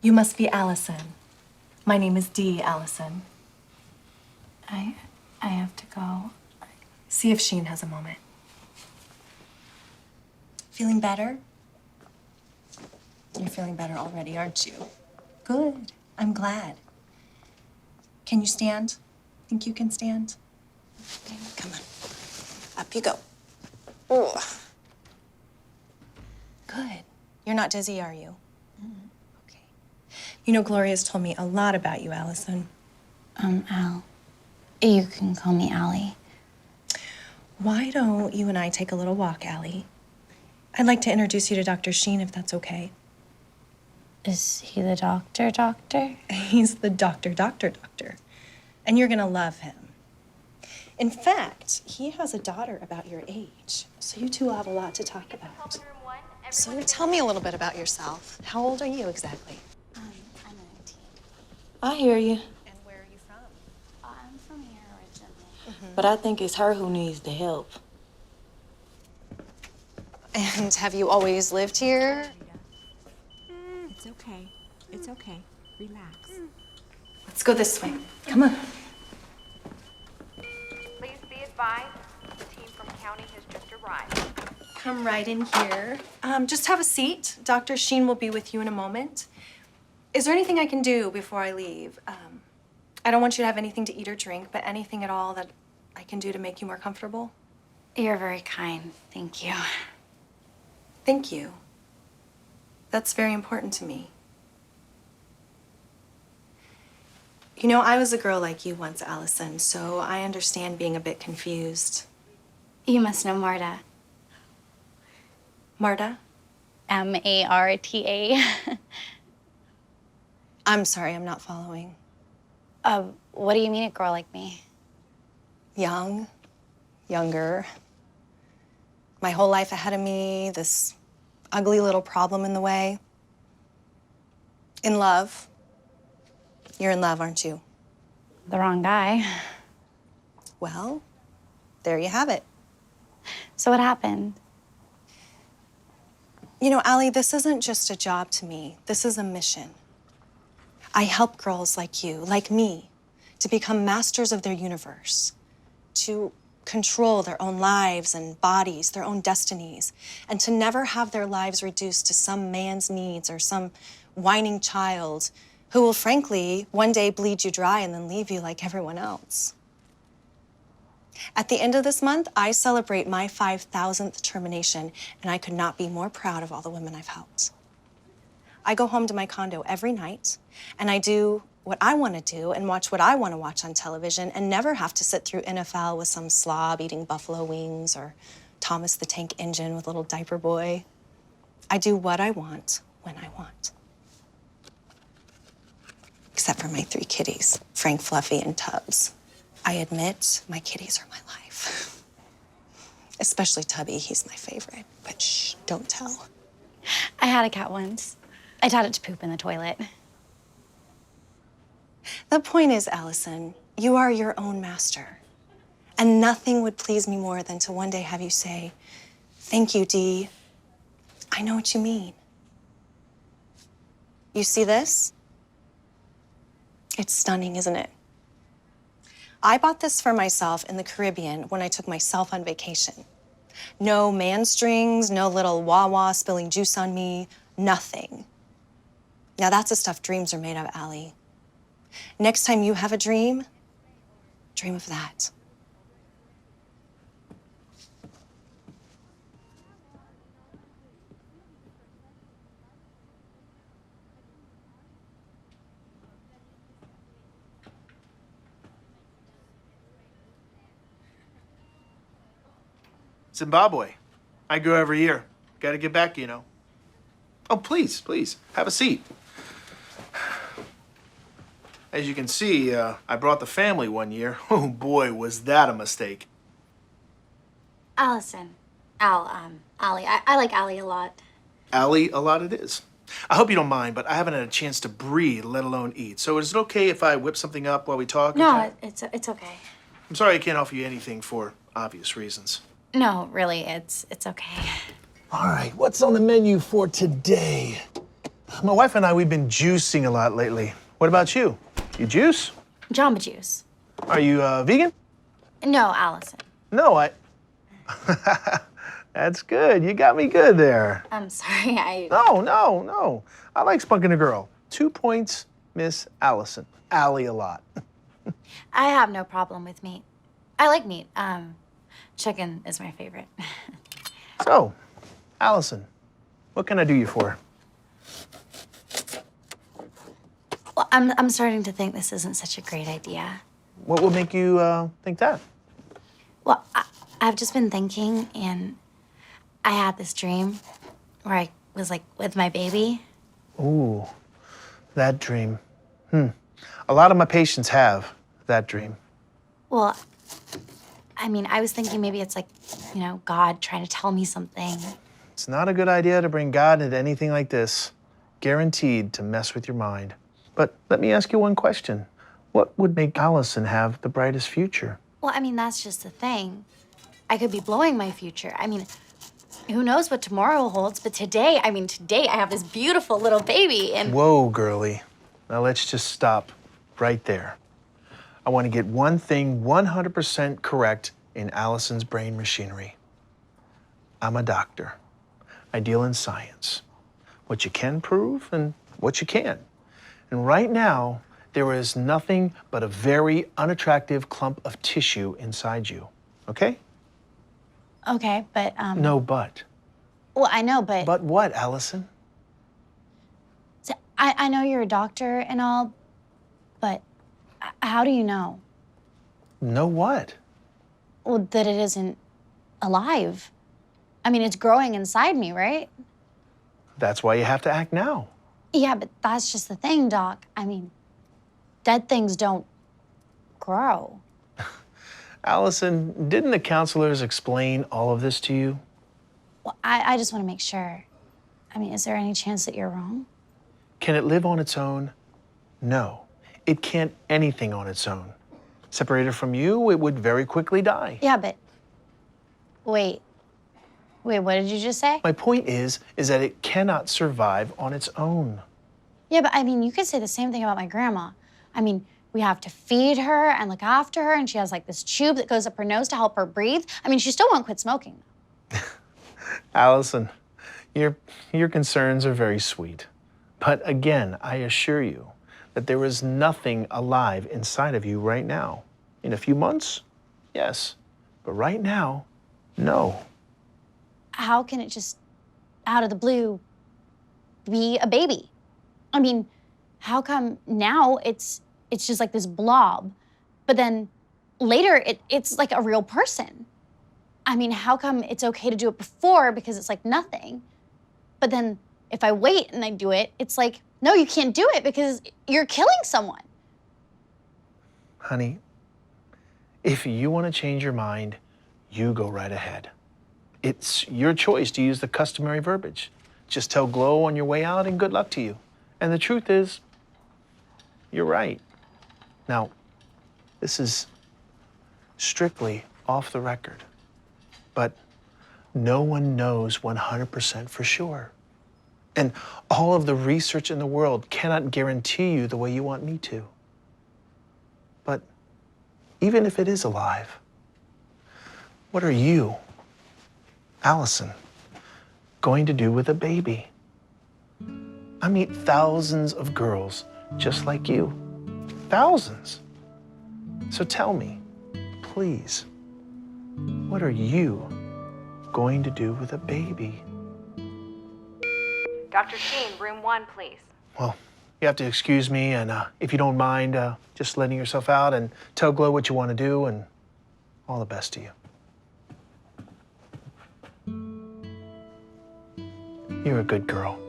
You must be Alison. My name is Dee, Alison. I have to go. See if Sheen has a moment. Feeling better? You're feeling better already, aren't you? Good. I'm glad. Can you stand? Think you can stand? Okay, come on. Up you go. Ooh. Good. You're not dizzy, are you? Okay. You know, Gloria's told me a lot about you, Alison. Al. You can call me Allie. Why don't you and I take a little walk, Allie? I'd like to introduce you to Dr. Sheen, if that's okay. Is he the doctor? He's the doctor. And you're gonna love him. In fact, he has a daughter about your age, so you two will have a lot to talk about. So tell me a little bit about yourself. How old are you exactly? I'm 19. I hear you, And where are you from? I'm from here originally. but I think it's her who needs the help. And have you always lived here? It's okay. It's okay. Relax. Let's go this way. Come on. Please be advised, County has just arrived. Come right in here. Just have a seat. Dr. Sheen will be with you in a moment. Is there anything I can do before I leave? I don't want you to have anything to eat or drink, but anything at all that I can do to make you more comfortable? You're very kind. Thank you. Thank you. That's very important to me. You know, I was a girl like you once, Alison, so I understand being a bit confused. You must know Marta. Marta? Marta. I'm sorry, I'm not following. What do you mean a girl like me? Young, younger, my whole life ahead of me, this ugly little problem in the way. In love. You're in love, aren't you? The wrong guy. Well, there you have it. So what happened? You know, Allie, this isn't just a job to me. This is a mission. I help girls like you, like me, to become masters of their universe, to control their own lives and bodies, their own destinies, and to never have their lives reduced to some man's needs or some whining child who will, frankly, one day bleed you dry and then leave you like everyone else. At the end of this month, I celebrate my 5,000th termination, and I could not be more proud of all the women I've helped. I go home to my condo every night, and I do what I want to do and watch what I want to watch on television and never have to sit through NFL with some slob eating buffalo wings or Thomas the Tank Engine with little diaper boy. I do what I want when I want. Except for my 3 kitties, Frank, Fluffy, and Tubbs. I admit my kitties are my life. Especially Tubby, he's my favorite. But shh, don't tell. I had a cat once. I taught it to poop in the toilet. The point is, Alison, you are your own master. And nothing would please me more than to one day have you say, "Thank you, Dee. I know what you mean." You see this? It's stunning, isn't it? I bought this for myself in the Caribbean when I took myself on vacation. No man strings, no little wah-wah spilling juice on me, nothing. Now that's the stuff dreams are made of, Allie. Next time you have a dream, dream of that. Zimbabwe. I go every year. Got to get back, you know. Oh, please, please, have a seat. As you can see, I brought the family one year. Oh boy, was that a mistake. Alison. Allie. I like Allie a lot. Allie, a lot it is. I hope you don't mind, but I haven't had a chance to breathe, let alone eat. So is it okay if I whip something up while we talk? No, it's okay. I'm sorry I can't offer you anything for obvious reasons. No, really, it's okay. All right, what's on the menu for today? My wife and I, we've been juicing a lot lately. What about you? You juice? Jamba Juice. Are you vegan? No, Alison. No, That's good. You got me good there. I'm sorry, No. I like spunking a girl. 2 points, Miss Allison. Allie a lot. I have no problem with meat. I like meat. Chicken is my favorite. So, Allison, what can I do you for? Well, I'm starting to think this isn't such a great idea. What would make you think that? Well, I've just been thinking, and I had this dream where I was like with my baby. Ooh, that dream. A lot of my patients have that dream. Well, I mean, I was thinking maybe it's like, you know, God trying to tell me something. It's not a good idea to bring God into anything like this. Guaranteed to mess with your mind. But let me ask you one question. What would make Alison have the brightest future? Well, I mean, that's just the thing. I could be blowing my future. I mean, who knows what tomorrow holds, but today I have this beautiful little baby and... Whoa, girlie. Now let's just stop right there. I want to get one thing 100% correct in Alison's brain machinery. I'm a doctor. I deal in science. What you can prove and what you can't. And right now, there is nothing but a very unattractive clump of tissue inside you, okay? Okay, but, No but. Well, I know, but... But what, Alison? So, I know you're a doctor and all, but how do you know? Know what? Well, that it isn't alive. I mean, it's growing inside me, right? That's why you have to act now. Yeah, but that's just the thing, Doc. I mean, dead things don't grow. Alison, didn't the counselors explain all of this to you? Well, I just want to make sure. I mean, is there any chance that you're wrong? Can it live on its own? No. It can't anything on its own. Separated from you, it would very quickly die. Yeah, but wait, what did you just say? My point is that it cannot survive on its own. Yeah, but I mean, you could say the same thing about my grandma. I mean, we have to feed her and look after her, and she has like this tube that goes up her nose to help her breathe. I mean, she still won't quit smoking. Alison, your concerns are very sweet. But again, I assure you that there is nothing alive inside of you right now. In a few months, yes. But right now, no. How can it just, out of the blue, be a baby? I mean, how come now it's just like this blob, but then later it's like a real person? I mean, how come it's okay to do it before because it's like nothing, but then if I wait and I do it, it's like, no, you can't do it because you're killing someone. Honey, if you want to change your mind, you go right ahead. It's your choice to use the customary verbiage. Just tell Glow on your way out and good luck to you. And the truth is, you're right. Now, this is strictly off the record, but no one knows 100% for sure. And all of the research in the world cannot guarantee you the way you want me to. But even if it is alive, what are you, Alison, going to do with a baby? I meet thousands of girls just like you. Thousands. So tell me, please, what are you going to do with a baby? Dr. Sheen, room 1, please. Well, you have to excuse me, and if you don't mind, just letting yourself out and tell Glow what you want to do, and all the best to you. You're a good girl.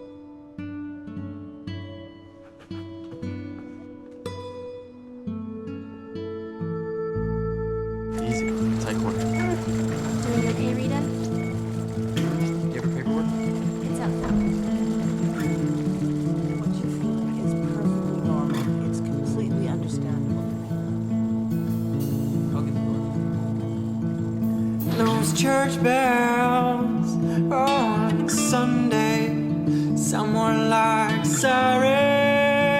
Easy. Tight corner. Doing okay, Rita? You have your paperwork? It's out now. What you feel is perfectly normal. It's completely understandable. I'll get the door. Those church bells on Sunday, someone like sirens.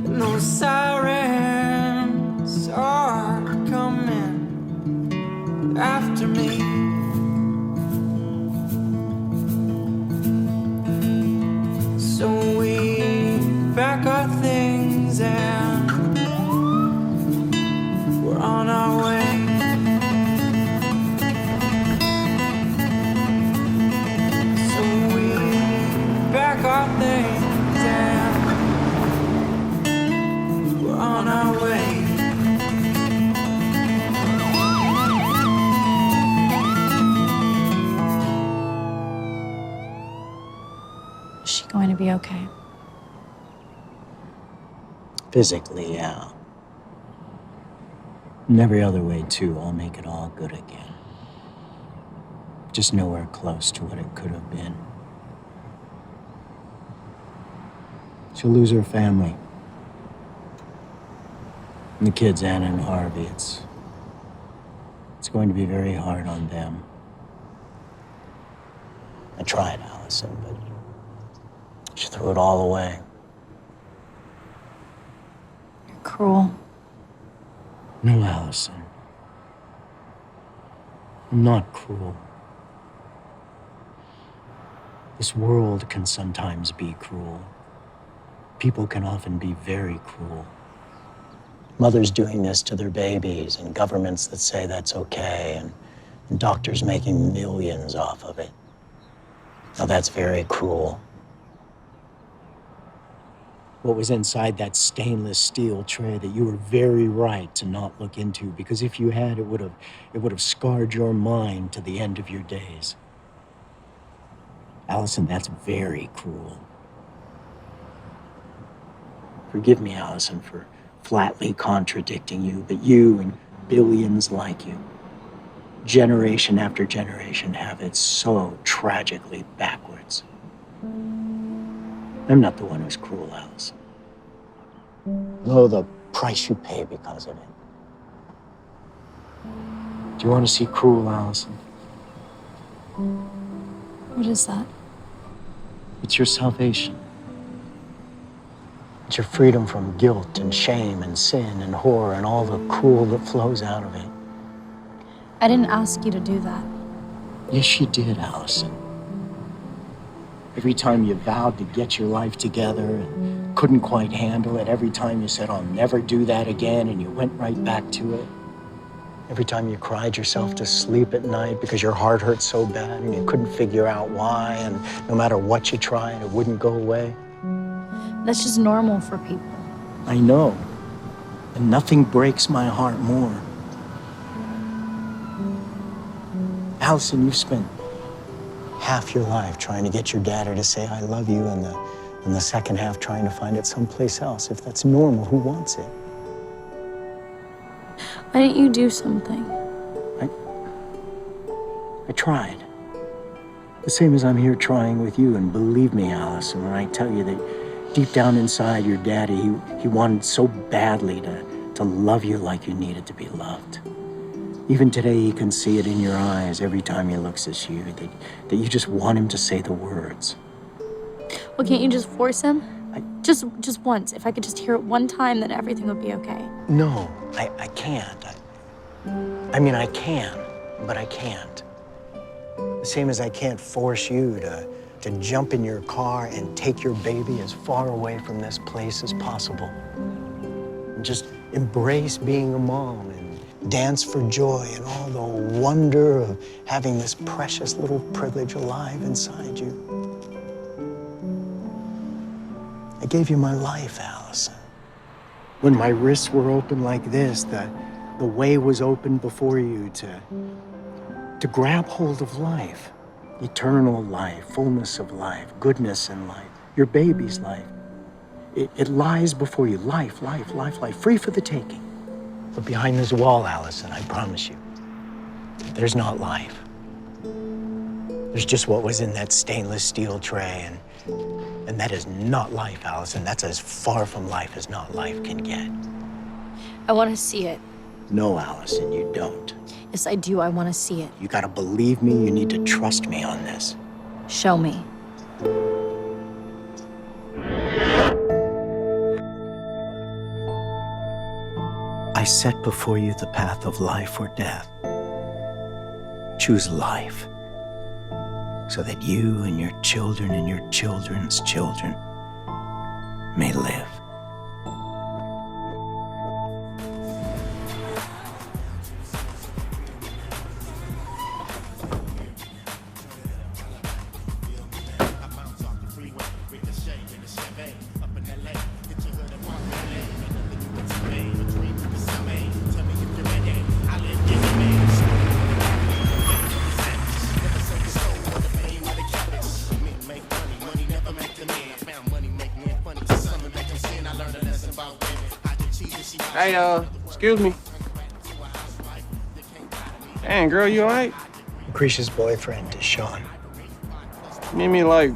And those sirens are coming after me. So we back our things and we're on our way. So we back our things and we're on our way. Is she going to be okay? Physically, yeah. And every other way, too. I'll make it all good again. Just nowhere close to what it could have been. She'll lose her family. And the kids, Anna and Harvey. It's going to be very hard on them. I tried, Alison, but she threw it all away. You're cruel. No, Alison. I'm not cruel. This world can sometimes be cruel. People can often be very cruel. Mothers doing this to their babies, and governments that say that's okay, and doctors making millions off of it. Now that's very cruel. What was inside that stainless steel tray that you were very right to not look into, because if you had, it would have scarred your mind to the end of your days. Alison, that's very cruel. Forgive me, Alison, for flatly contradicting you, but you and billions like you, generation after generation, have it so tragically backwards. I'm not the one who's cruel, Alison. Know the price you pay because of it. Do you want to see cruel, Alison? What is that? It's your salvation. It's your freedom from guilt and shame and sin and horror and all the cruel that flows out of it. I didn't ask you to do that. Yes, you did, Alison. Every time you vowed to get your life together and couldn't quite handle it, every time you said, I'll never do that again, and you went right back to it. Every time you cried yourself to sleep at night because your heart hurt so bad and you couldn't figure out why, and no matter what you tried, it wouldn't go away. That's just normal for people. I know. And nothing breaks my heart more. Alison, you've spent half your life trying to get your daddy to say I love you, and the second half trying to find it someplace else. If that's normal, who wants it? Why didn't you do something? I tried. The same as I'm here trying with you, and believe me, Alison, when I tell you that deep down inside your daddy, he wanted so badly to love you like you needed to be loved. Even today, he can see it in your eyes every time he looks at you, that you just want him to say the words. Well, can't you just force him? Just once. If I could just hear it one time, then everything would be okay. No, I can't. I mean, I can, but I can't. The same as I can't force you to jump in your car and take your baby as far away from this place as possible. And just embrace being a mom and dance for joy and all the wonder of having this precious little privilege alive inside you. I gave you my life, Alison. When my wrists were open like this, the way was open before you to grab hold of life. Eternal life, fullness of life, goodness in life, your baby's life. It lies before you, life, free for the taking. But behind this wall, Alison, I promise you, there's not life. There's just what was in that stainless steel tray, and that is not life, Alison. That's as far from life as not life can get. I want to see it. No, Alison, you don't. Yes, I do. I want to see it. You gotta believe me. You need to trust me on this. Show me. I set before you the path of life or death. Choose life, so that you and your children and your children's children may live. Hey, excuse me. Dang, girl, you all right? Lucretia's boyfriend is Sean. You mean me like,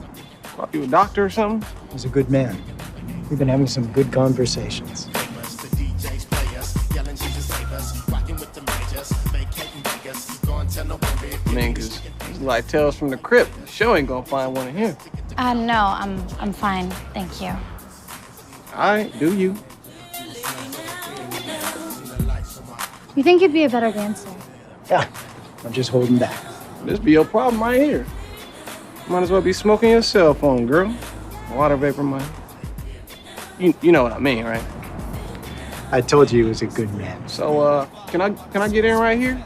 thought you a doctor or something? He's a good man. We've been having some good conversations. I mean, 'cause it's like Tales from the Crypt. The show ain't gonna find one in here. No, I'm fine. Thank you. All right, do you? You think you'd be a better dancer? Yeah, I'm just holding back. This be your problem right here. Might as well be smoking your cell phone, girl. Water vapor money. You know what I mean, right? I told you he was a good man. So, can I get in right here?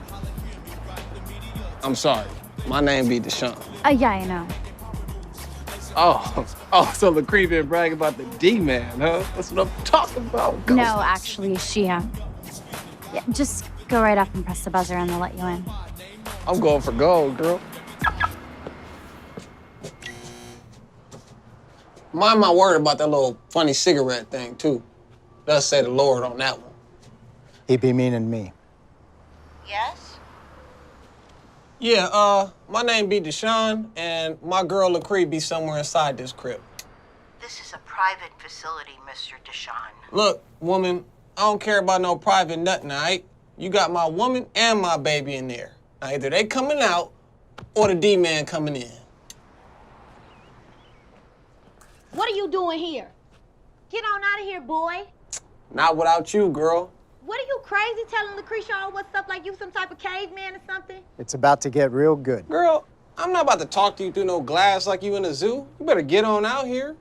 I'm sorry. My name be Deshaun. Yeah, I know. Oh, so LaCree been bragging about the D-man, huh? That's what I'm talking about. Ghost. No, actually, she, yeah, just go right up and press the buzzer and they'll let you in. I'm going for gold, girl. Mind my word about that little funny cigarette thing, too. Thus say the Lord on that one. He be meaning me. Yes? Yeah, my name be Deshaun, and my girl LaCree be somewhere inside this crib. This is a private facility, Mr. Deshaun. Look, woman, I don't care about no private nothing, all right? You got my woman and my baby in there. Now, either they coming out or the D-man coming in. What are you doing here? Get on out of here, boy. Not without you, girl. What are you crazy telling Lucretia all what's up like you some type of caveman or something? It's about to get real good. Girl, I'm not about to talk to you through no glass like you in a zoo. You better get on out here.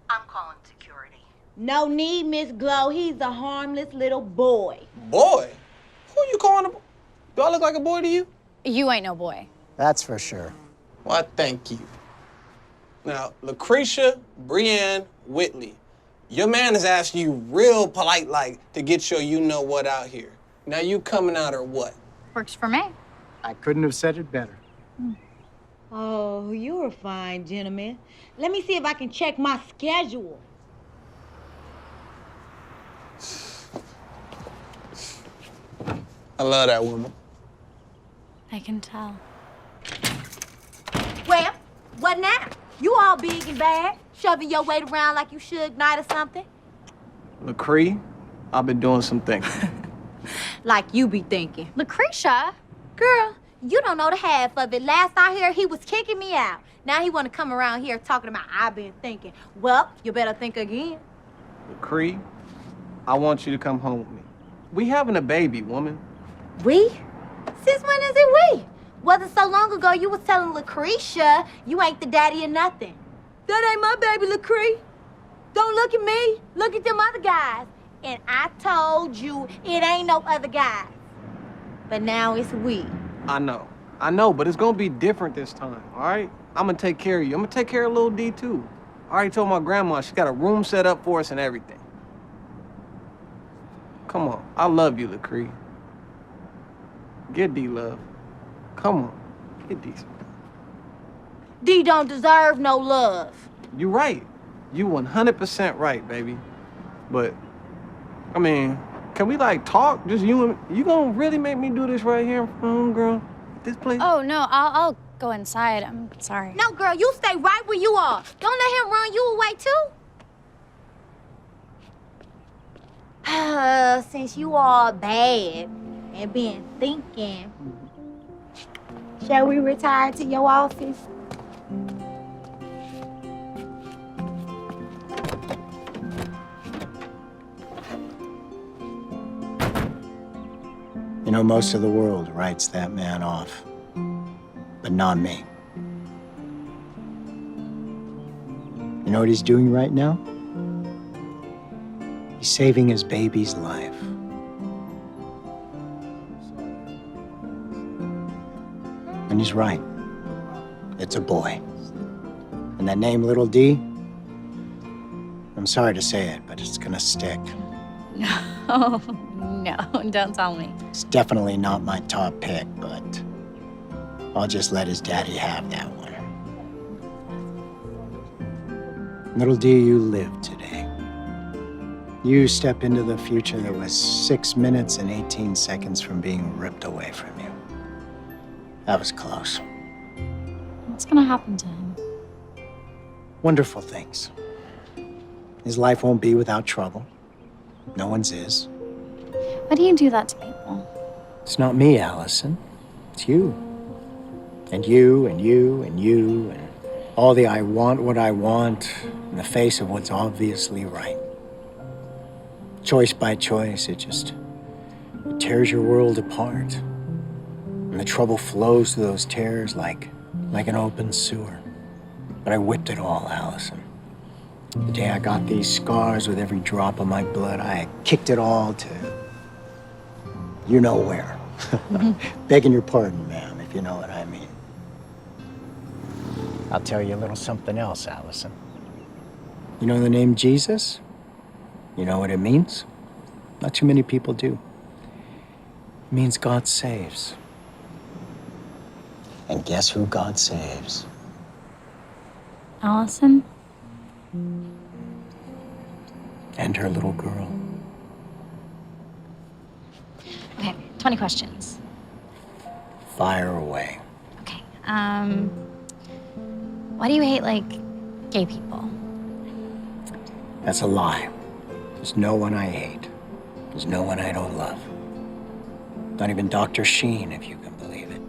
I'm calling security. No need, Miss Glow. He's a harmless little boy. Boy? Who you calling a boy? Do I look like a boy to you? You ain't no boy. That's for sure. Well, thank you. Now, Lucretia Brienne Whitley, your man is asking you real polite like to get your you-know-what out here. Now you coming out or what? Works for me. I couldn't have said it better. Oh, you're a fine gentleman. Let me see if I can check my schedule. I love that woman. I can tell. Well, what now? You all big and bad, shoving your weight around like you Suge Knight or something? LaCree, I've been doing some thinking. Like you be thinking. Lucretia? Girl, you don't know the half of it. Last I heard, he was kicking me out. Now he want to come around here talking about I've been thinking. Well, you better think again. LaCree, I want you to come home with me. We having a baby, woman. We? Since when is it we? Wasn't so long ago you was telling Lucretia you ain't the daddy or nothing. That ain't my baby, LaCree. Don't look at me. Look at them other guys. And I told you it ain't no other guys. But now it's we. I know, but it's gonna be different this time, all right? I'm gonna take care of you. I'm gonna take care of little D, too. I already told my grandma she got a room set up for us and everything. Come on, I love you, LaCree. Get D love. Come on, get D some. D don't deserve no love. You right. You 100% right, baby. But, I mean, can we, like, talk? Just you and... You gonna really make me do this right here, girl? This place? Oh, no, I'll go inside. I'm sorry. No, girl, you stay right where you are. Don't let him run you away, too. Since you all bad and been thinking, shall we retire to your office? You know, most of the world writes that man off, but not me. You know what he's doing right now? He's saving his baby's life. And he's right. It's a boy. And that name, Little D, I'm sorry to say it, but it's gonna stick. No, no, don't tell me. It's definitely not my top pick, but I'll just let his daddy have that one. Little D, you live today. You step into the future that was 6 minutes and 18 seconds from being ripped away from you. That was close. What's gonna happen to him? Wonderful things. His life won't be without trouble. No one's is. Why do you do that to people? It's not me, Alison. It's you. And you, and you, and you, and all the I want what I want in the face of what's obviously right. Choice by choice, it tears your world apart. And the trouble flows through those tears like an open sewer. But I whipped it all, Alison. The day I got these scars with every drop of my blood, I kicked it all to you know where. Begging your pardon, ma'am, if you know what I mean. I'll tell you a little something else, Alison. You know the name Jesus? You know what it means? Not too many people do. It means God saves. And guess who God saves? Alison? And her little girl. Okay, 20 questions. Fire away. Why do you hate, like, gay people? That's a lie. There's no one I hate. There's no one I don't love. Not even Dr. Sheen, if you can believe it.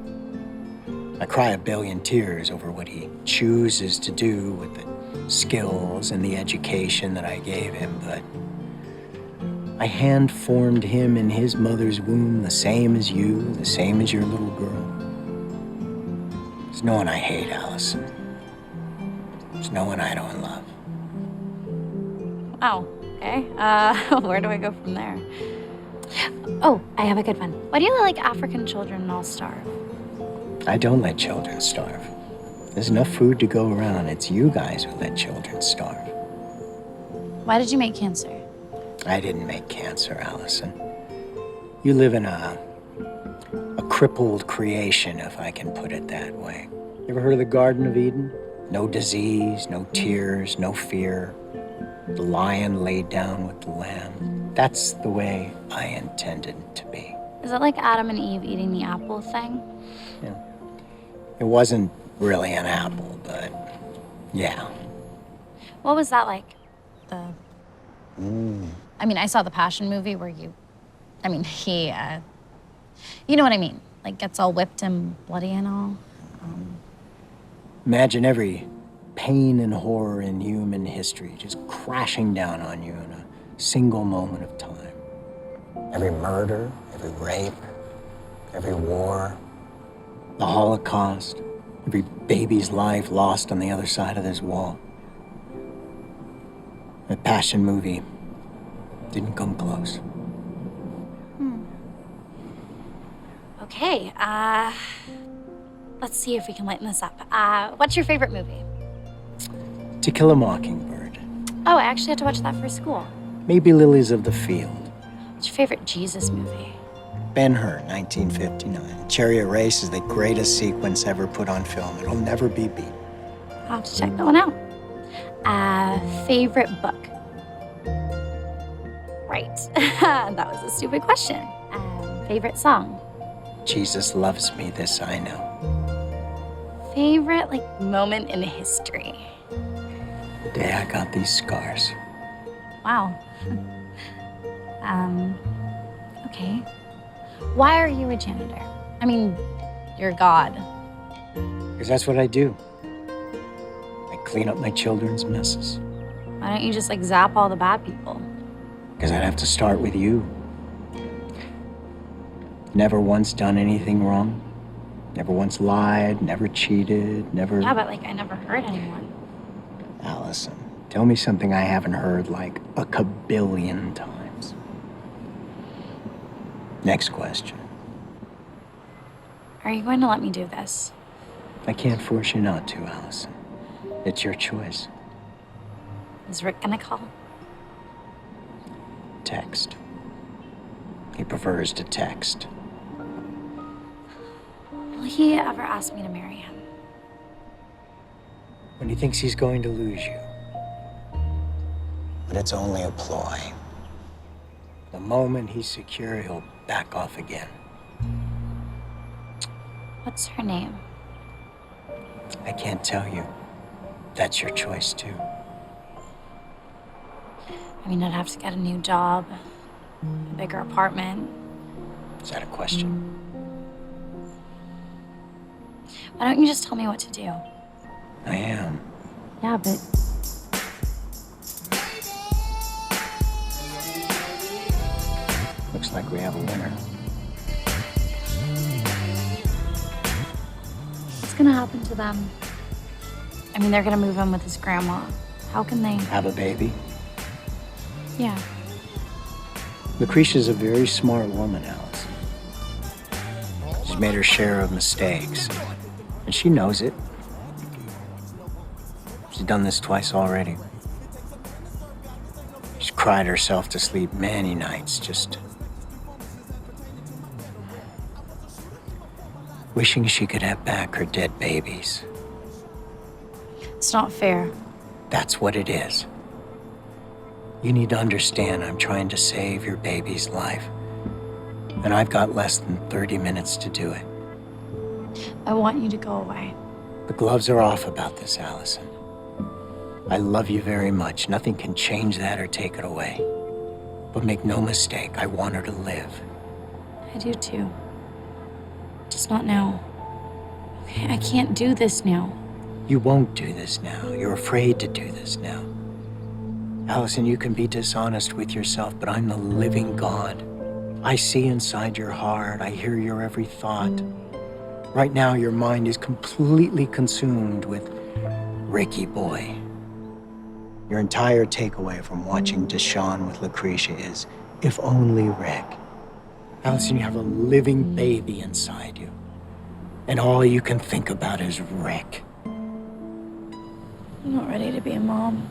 I cry a billion tears over what he chooses to do with the skills and the education that I gave him, but I hand-formed him in his mother's womb the same as you, the same as your little girl. There's no one I hate, Alison. There's no one I don't love. Oh, okay. Where do I go from there? Oh, I have a good one. Why do you let, like, African children all starve? I don't let children starve. There's enough food to go around. It's you guys who let children starve. Why did you make cancer? I didn't make cancer, Alison. You live in a crippled creation, if I can put it that way. You ever heard of the Garden of Eden? No disease, no tears, no fear. The lion laid down with the lamb. That's the way I intended it to be. Is it like Adam and Eve eating the apple thing? Yeah. It wasn't really an apple, but yeah. What was that like? I mean, I saw the Passion movie where he, you know what I mean? Like, gets all whipped and bloody and all. Imagine every pain and horror in human history just crashing down on you in a single moment of time. Every murder, every rape, every war, the Holocaust, every baby's life lost on the other side of this wall. The Passion movie didn't come close. Okay, let's see if we can lighten this up. What's your favorite movie? To Kill a Mockingbird. Oh, I actually had to watch that for school. Maybe Lilies of the Field. What's your favorite Jesus movie? Ben-Hur, 1959. Chariot Race is the greatest sequence ever put on film. It'll never be beat. I'll have to check that one out. Favorite book? Right. That was a stupid question. Favorite song? Jesus Loves Me, This I Know. Favorite, like, moment in history? The day I got these scars. Wow. Okay. Why are you a janitor? I mean, you're God. Because that's what I do. I clean up my children's messes. Why don't you just, like, zap all the bad people? Because I'd have to start with you. Never once done anything wrong. Never once lied, never cheated, never... Yeah, but, like, I never hurt anyone. Alison, tell me something I haven't heard like a kabillion times. Next question. Are you going to let me do this? I can't force you not to, Alison. It's your choice. Is Rick gonna call? Text. He prefers to text. Will he ever ask me to marry him? When he thinks he's going to lose you. But it's only a ploy. The moment he's secure, he'll back off again. What's her name? I can't tell you. That's your choice, too. I mean, I'd have to get a new job, a bigger apartment. Is that a question? Why don't you just tell me what to do? I am. Yeah, but... Looks like we have a winner. What's gonna happen to them? I mean, they're gonna move in with his grandma. How can they? Have a baby? Yeah. Lucretia's a very smart woman, Alison. She's made her share of mistakes, and she knows it. She's done this twice already. She's cried herself to sleep many nights, just wishing she could have back her dead babies. It's not fair. That's what it is. You need to understand I'm trying to save your baby's life, and I've got less than 30 minutes to do it. I want you to go away. The gloves are off about this, Alison. I love you very much. Nothing can change that or take it away. But make no mistake, I want her to live. I do too. Just not now. Okay, I can't do this now. You won't do this now. You're afraid to do this now. Alison, you can be dishonest with yourself, but I'm the living God. I see inside your heart. I hear your every thought. Right now, your mind is completely consumed with Ricky boy. Your entire takeaway from watching Deshaun with Lucretia is, if only Rick. Alison, you have a living baby inside you. And all you can think about is Rick. I'm not ready to be a mom.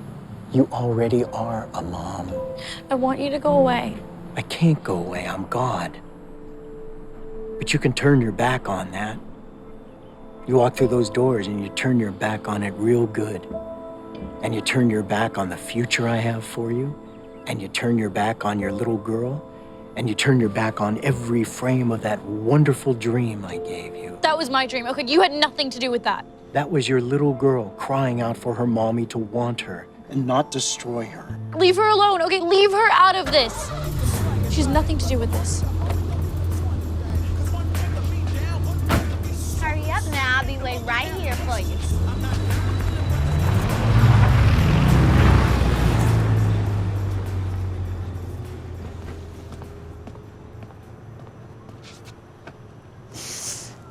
You already are a mom. I want you to go away. I can't go away, I'm God. But you can turn your back on that. You walk through those doors and you turn your back on it real good. And you turn your back on the future I have for you. And you turn your back on your little girl. And you turn your back on every frame of that wonderful dream I gave you. That was my dream. Okay, you had nothing to do with that. That was your little girl crying out for her mommy to want her and not destroy her. Leave her alone, okay? Leave her out of this. She has nothing to do with this. Hurry up now. I'll be waiting right here for you.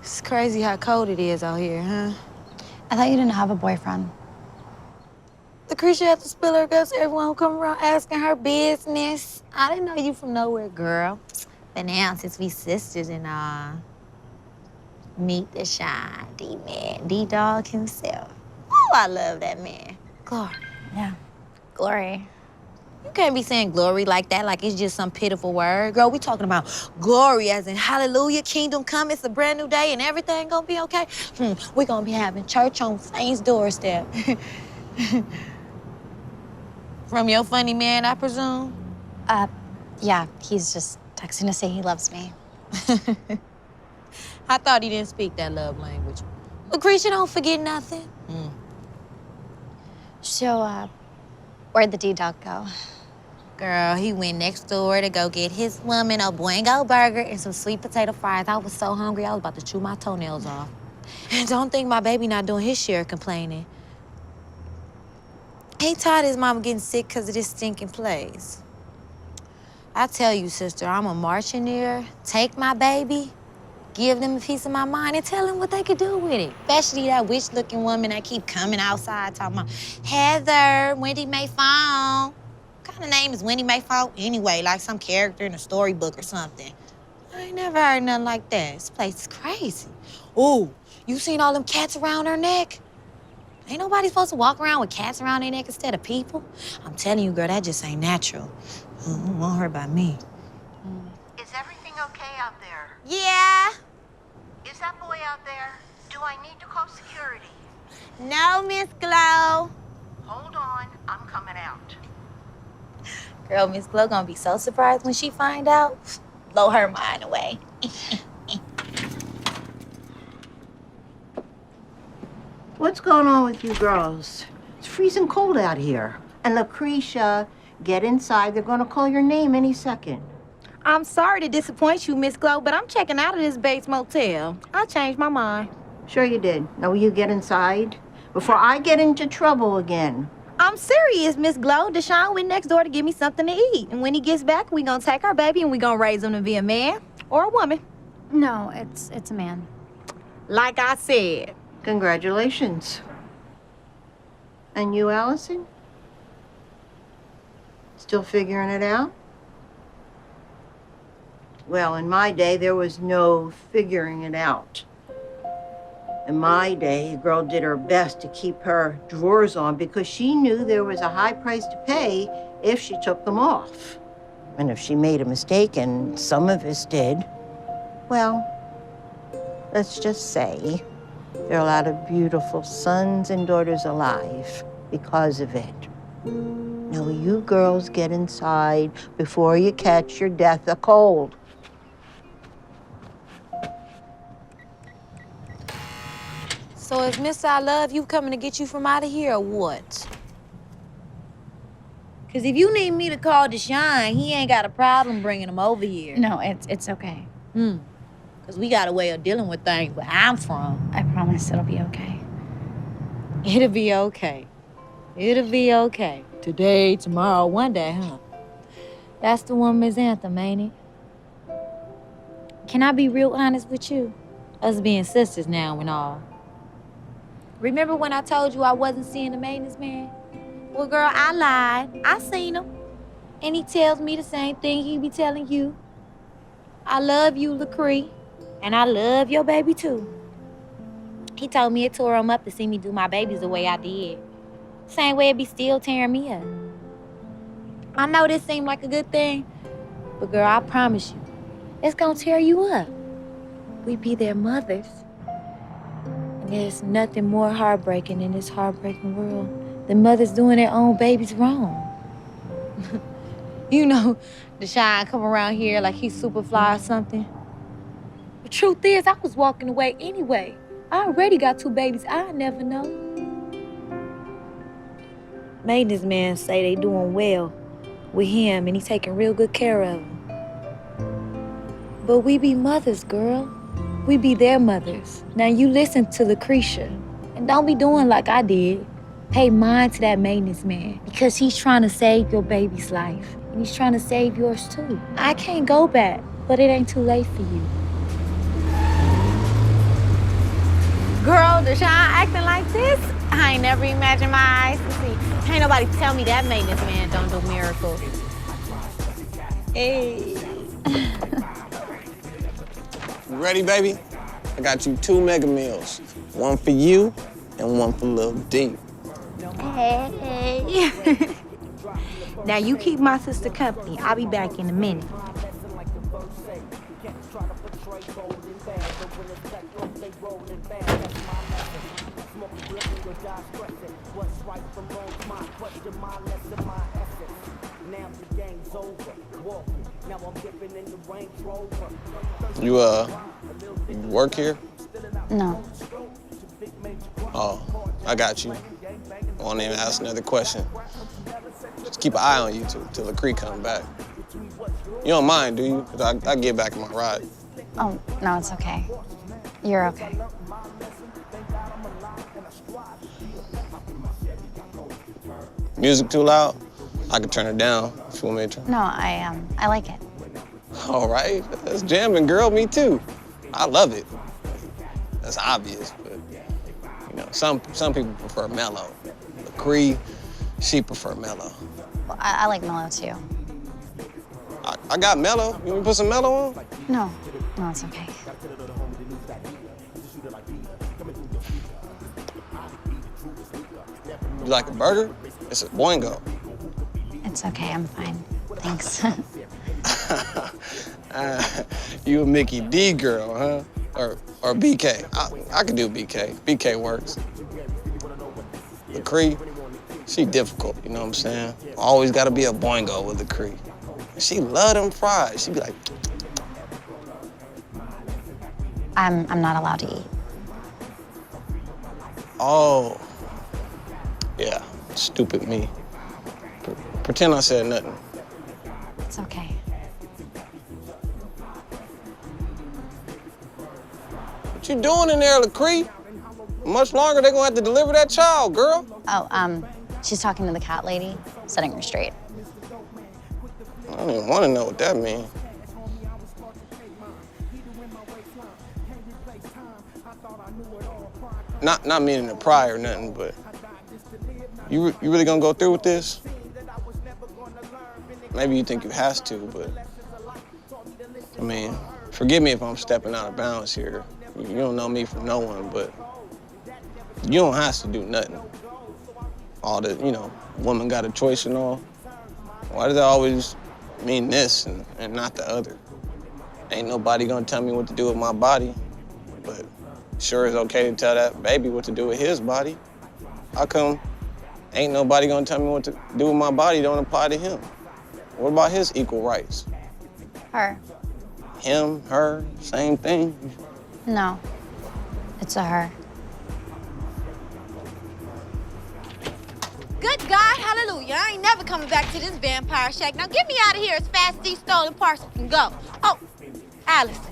It's crazy how cold it is out here, huh? I thought you didn't have a boyfriend. Lucretia had to spill her guts. Everyone will come around asking her business. I didn't know you from nowhere, girl. But now, since we sisters and all, meet the shine D-man, D-dog himself. Oh, I love that man. Glory. Yeah, glory. You can't be saying glory like that, like it's just some pitiful word. Girl, we talking about glory as in hallelujah, kingdom come, it's a brand new day and everything gonna be okay. We gonna be having church on Saint's doorstep. From your funny man, I presume? Yeah, he's just texting to say he loves me. I thought he didn't speak that love language. Lucretia don't forget nothing. So, where'd the D-dog go? Girl, he went next door to go get his woman a Boingo burger and some sweet potato fries. I was so hungry, I was about to chew my toenails off. And don't think my baby not doing his share of complaining. He tired of his mama getting sick because of this stinking place. I tell you, sister, I'm a march in there, take my baby, give them a piece of my mind, and tell them what they could do with it. Especially that witch-looking woman that keep coming outside talking about, Heather, Wendy Mae phone. What kind of name is Wendy Mae phone anyway? Like some character in a storybook or something. I ain't never heard nothing like that. This place is crazy. Ooh, you seen all them cats around her neck? Ain't nobody supposed to walk around with cats around their neck instead of people. I'm telling you, girl, that just ain't natural. I don't want her by me. Is everything okay out there? Yeah. Is that boy out there? Do I need to call security? No, Miss Glow. Hold on, I'm coming out. Girl, Miss Glow gonna be so surprised when she find out. Blow her mind away. What's going on with you girls? It's freezing cold out here. And Lucretia, get inside. They're gonna call your name any second. I'm sorry to disappoint you, Miss Glow, but I'm checking out of this Bates Motel. I changed my mind. Sure you did. Now will you get inside? Before I get into trouble again. I'm serious, Miss Glow. Deshaun went next door to give me something to eat. And when he gets back, we gonna take our baby and we gonna raise him to be a man or a woman. No, it's a man. Like I said, Congratulations. And you, Allison? Still figuring it out? Well, in my day, there was no figuring it out. In my day, a girl did her best to keep her drawers on because she knew there was a high price to pay if she took them off. And if she made a mistake, and some of us did, well, let's just say there are a lot of beautiful sons and daughters alive because of it. Now, will you girls get inside before you catch your death of cold? So is Mr. I Love You coming to get you from out of here or what? Because if you need me to call Deshaun, he ain't got a problem bringing him over here. No, it's okay. Because we got a way of dealing with things where I'm from. I promise it'll be okay. It'll be okay. It'll be okay. Today, tomorrow, one day, huh? That's the woman's anthem, ain't it? Can I be real honest with you? Us being sisters now and all. Remember when I told you I wasn't seeing the maintenance man? Well, girl, I lied. I seen him. And he tells me the same thing he be telling you. I love you, LaCree. And I love your baby, too. He told me it tore him up to see me do my babies the way I did. Same way it be still tearing me up. I know this seemed like a good thing, but girl, I promise you, it's gonna tear you up. We be their mothers. And there's nothing more heartbreaking in this heartbreaking world than mothers doing their own babies wrong. You know, Deshaun come around here like he's super fly or something. The truth is, I was walking away anyway. I already got 2 babies I never know. Maintenance man say they doing well with him and he taking real good care of them. But we be mothers, girl. We be their mothers. Now you listen to Lucretia and don't be doing like I did. Pay mind to that maintenance man because he's trying to save your baby's life and he's trying to save yours too. I can't go back, but it ain't too late for you. Girl, Deshaun acting like this? I ain't never imagined my eyes to see. Ain't nobody tell me that maintenance man don't do miracles. Hey. You ready, baby? I got you 2 mega meals. One for you and one for Lil D. Hey. Now you keep my sister company. I'll be back in a minute. You work here? No. Oh, I got you. I won't even ask another question. Just keep an eye on you till the creek come back. You don't mind, do you? 'Cause I get back in my ride. Oh, no, it's okay. You're okay. Music too loud? I can turn it down if you want me to turn. No, I like it. All right, that's jamming, girl. Me too. I love it. That's obvious, but you know, some people prefer mellow. LaCree, she prefer mellow. Well, I like mellow too. I got mellow. You want me to put some mellow on? No, it's okay. You like a burger? It's a boingo. It's okay, I'm fine. Thanks. You a Mickey D girl, huh? Or BK. I can do BK. BK works. LaCree, she difficult, you know what I'm saying? Always gotta be a boingo with LaCree. She love them fries. She be like, I'm not allowed to eat. oh. Yeah, stupid me. Pretend I said nothing. It's okay. What you doing in there, LaCree? Much longer they gonna have to deliver that child, girl. Oh, she's talking to the cat lady, setting her straight. I don't even wanna know what that means. Not meaning to pry or nothing, but you really gonna go through with this? Maybe you think you has to, but I mean, forgive me if I'm stepping out of bounds here. You don't know me from no one, but you don't have to do nothing. All the, woman got a choice and all. Why does that always mean this and not the other? Ain't nobody gonna tell me what to do with my body, but sure it's okay to tell that baby what to do with his body. How come ain't nobody gonna tell me what to do with my body don't apply to him? What about his equal rights? Her. Him, her, same thing? No. It's a her. Good God, hallelujah. I ain't never coming back to this vampire shack. Now get me out of here as fast as these stolen parcels can go. Oh, Alison,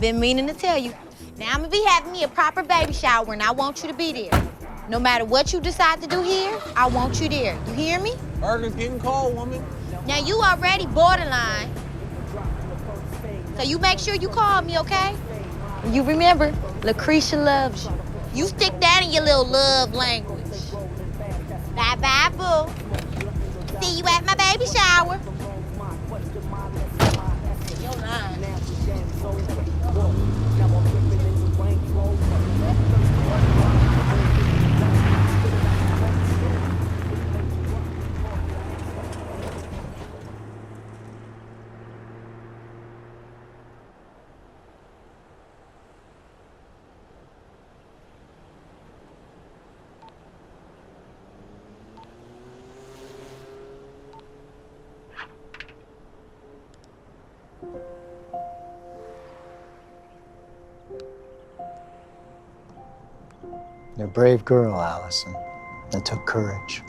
been meaning to tell you. Now I'm gonna be having me a proper baby shower and I want you to be there. No matter what you decide to do here, I want you there. You hear me? Burger's getting cold, woman. Now you already borderline. So you make sure you call me, okay? And you remember, Lucretia loves you. You stick that in your little love language. Bye-bye, boo. See you at my baby shower. You're lying. You're a brave girl, Alison. That took courage.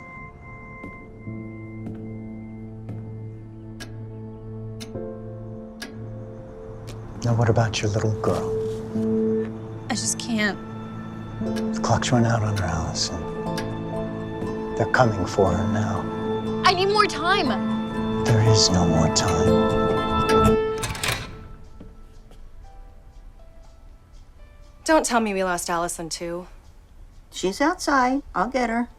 Now, what about your little girl? I just can't. The clock's run out on her, Alison. They're coming for her now. I need more time. There is no more time. Don't tell me we lost Alison, too. She's outside. I'll get her.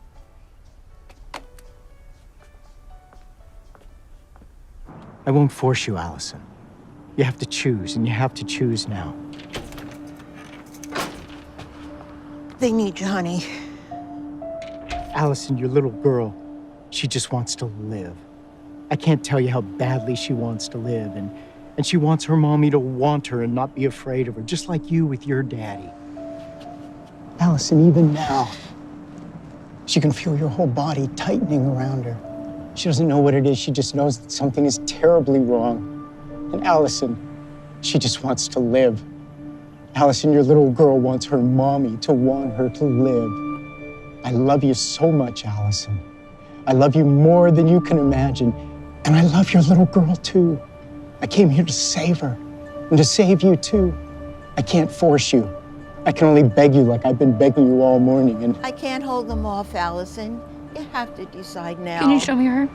I won't force you, Alison. You have to choose, and you have to choose now. They need you, honey. Alison, your little girl, she just wants to live. I can't tell you how badly she wants to live, and she wants her mommy to want her and not be afraid of her, just like you with your daddy. Alison, even now, she can feel your whole body tightening around her. She doesn't know what it is, she just knows that something is terribly wrong. And Alison, she just wants to live. Alison, your little girl wants her mommy to want her to live. I love you so much, Alison. I love you more than you can imagine. And I love your little girl, too. I came here to save her and to save you, too. I can't force you. I can only beg you like I've been begging you all morning, and I can't hold them off, Alison. You have to decide now. Can you show me her?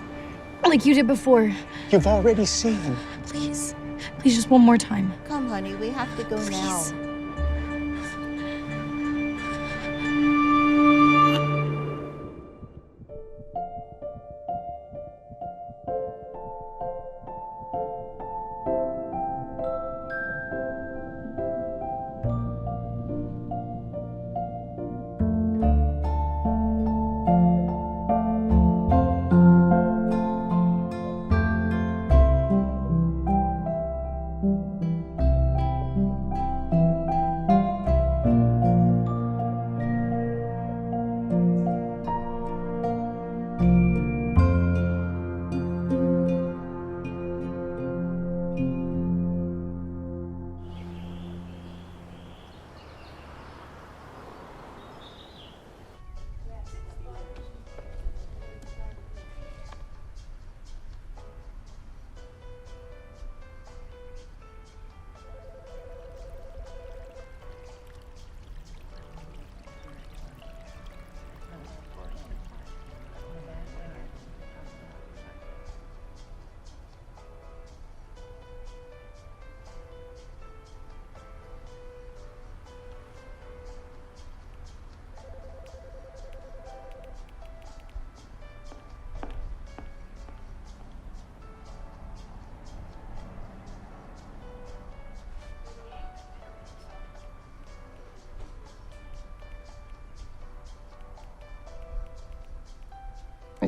Like you did before. You've already seen. Please. Please, just one more time. Come, honey, we have to go now.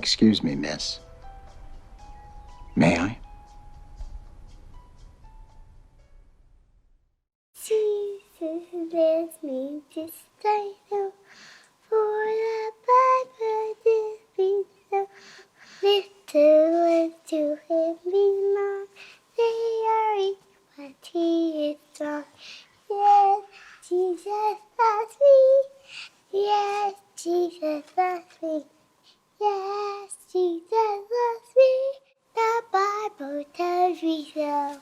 Excuse me, miss. May I? Jesus lets me just stay there for the Bible to be so little and to him belong. They are weak, but he is strong. Yes, Jesus loves me. Yes, Jesus loves me. Yes, Jesus loves me. The Bible tells me so.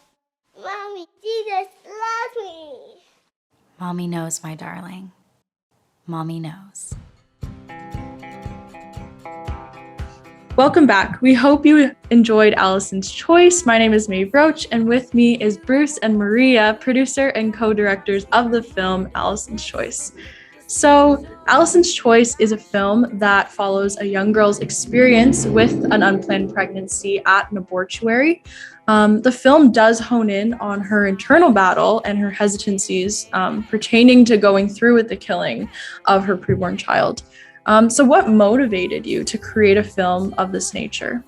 Mommy, Jesus loves me. Mommy knows, my darling. Mommy knows. Welcome back. We hope you enjoyed Alison's Choice. My name is Maeve Roche, and with me is Bruce and Maria, producer and co-directors of the film Alison's Choice. So, Alison's Choice is a film that follows a young girl's experience with an unplanned pregnancy at an abortuary. The film does hone in on her internal battle and her hesitancies pertaining to going through with the killing of her preborn child. So what motivated you to create a film of this nature?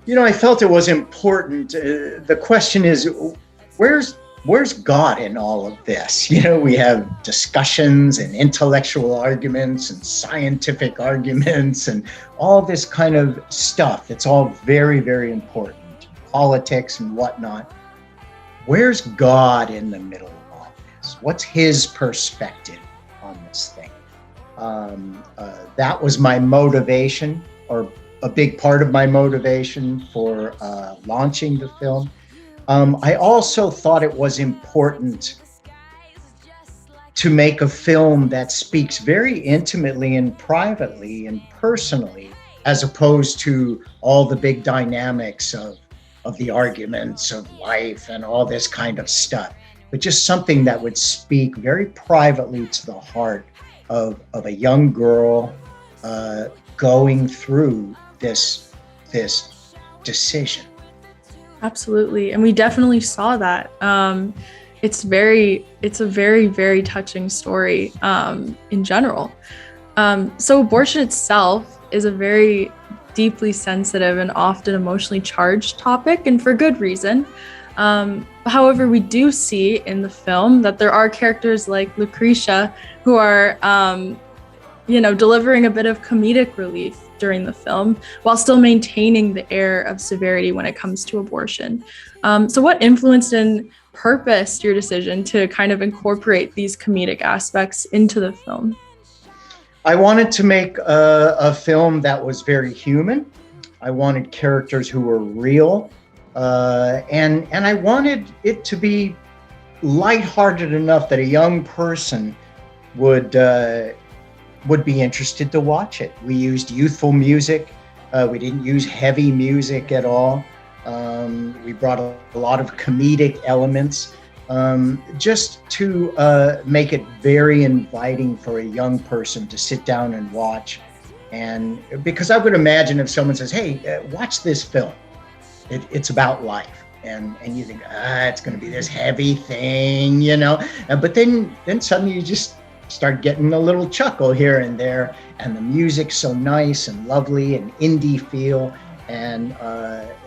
You know, I felt it was important. The question is, where's God in all of this? You know, we have discussions and intellectual arguments and scientific arguments and all this kind of stuff. It's all very, very important. Politics and whatnot. Where's God in the middle of all this? What's his perspective on this thing? That was my motivation, or a big part of my motivation for launching the film. I also thought it was important to make a film that speaks very intimately and privately and personally, as opposed to all the big dynamics of the arguments of life and all this kind of stuff, but just something that would speak very privately to the heart of a young girl going through this decision. Absolutely, and we definitely saw that. It's a very, very touching story in general. So abortion itself is a very deeply sensitive and often emotionally charged topic, and for good reason. However, we do see in the film that there are characters like Lucretia who are, delivering a bit of comedic relief during the film while still maintaining the air of severity when it comes to abortion. So what influenced and purposed your decision to kind of incorporate these comedic aspects into the film? I wanted to make a film that was very human. I wanted characters who were real, and I wanted it to be lighthearted enough that a young person would be interested to watch it. We used youthful music. We didn't use heavy music at all. We brought a lot of comedic elements. Just to make it very inviting for a young person to sit down and watch. And because I would imagine if someone says, hey, watch this film, it's about life. And you think, it's going to be this heavy thing, but then suddenly you just start getting a little chuckle here and there. And the music's so nice and lovely and indie feel. And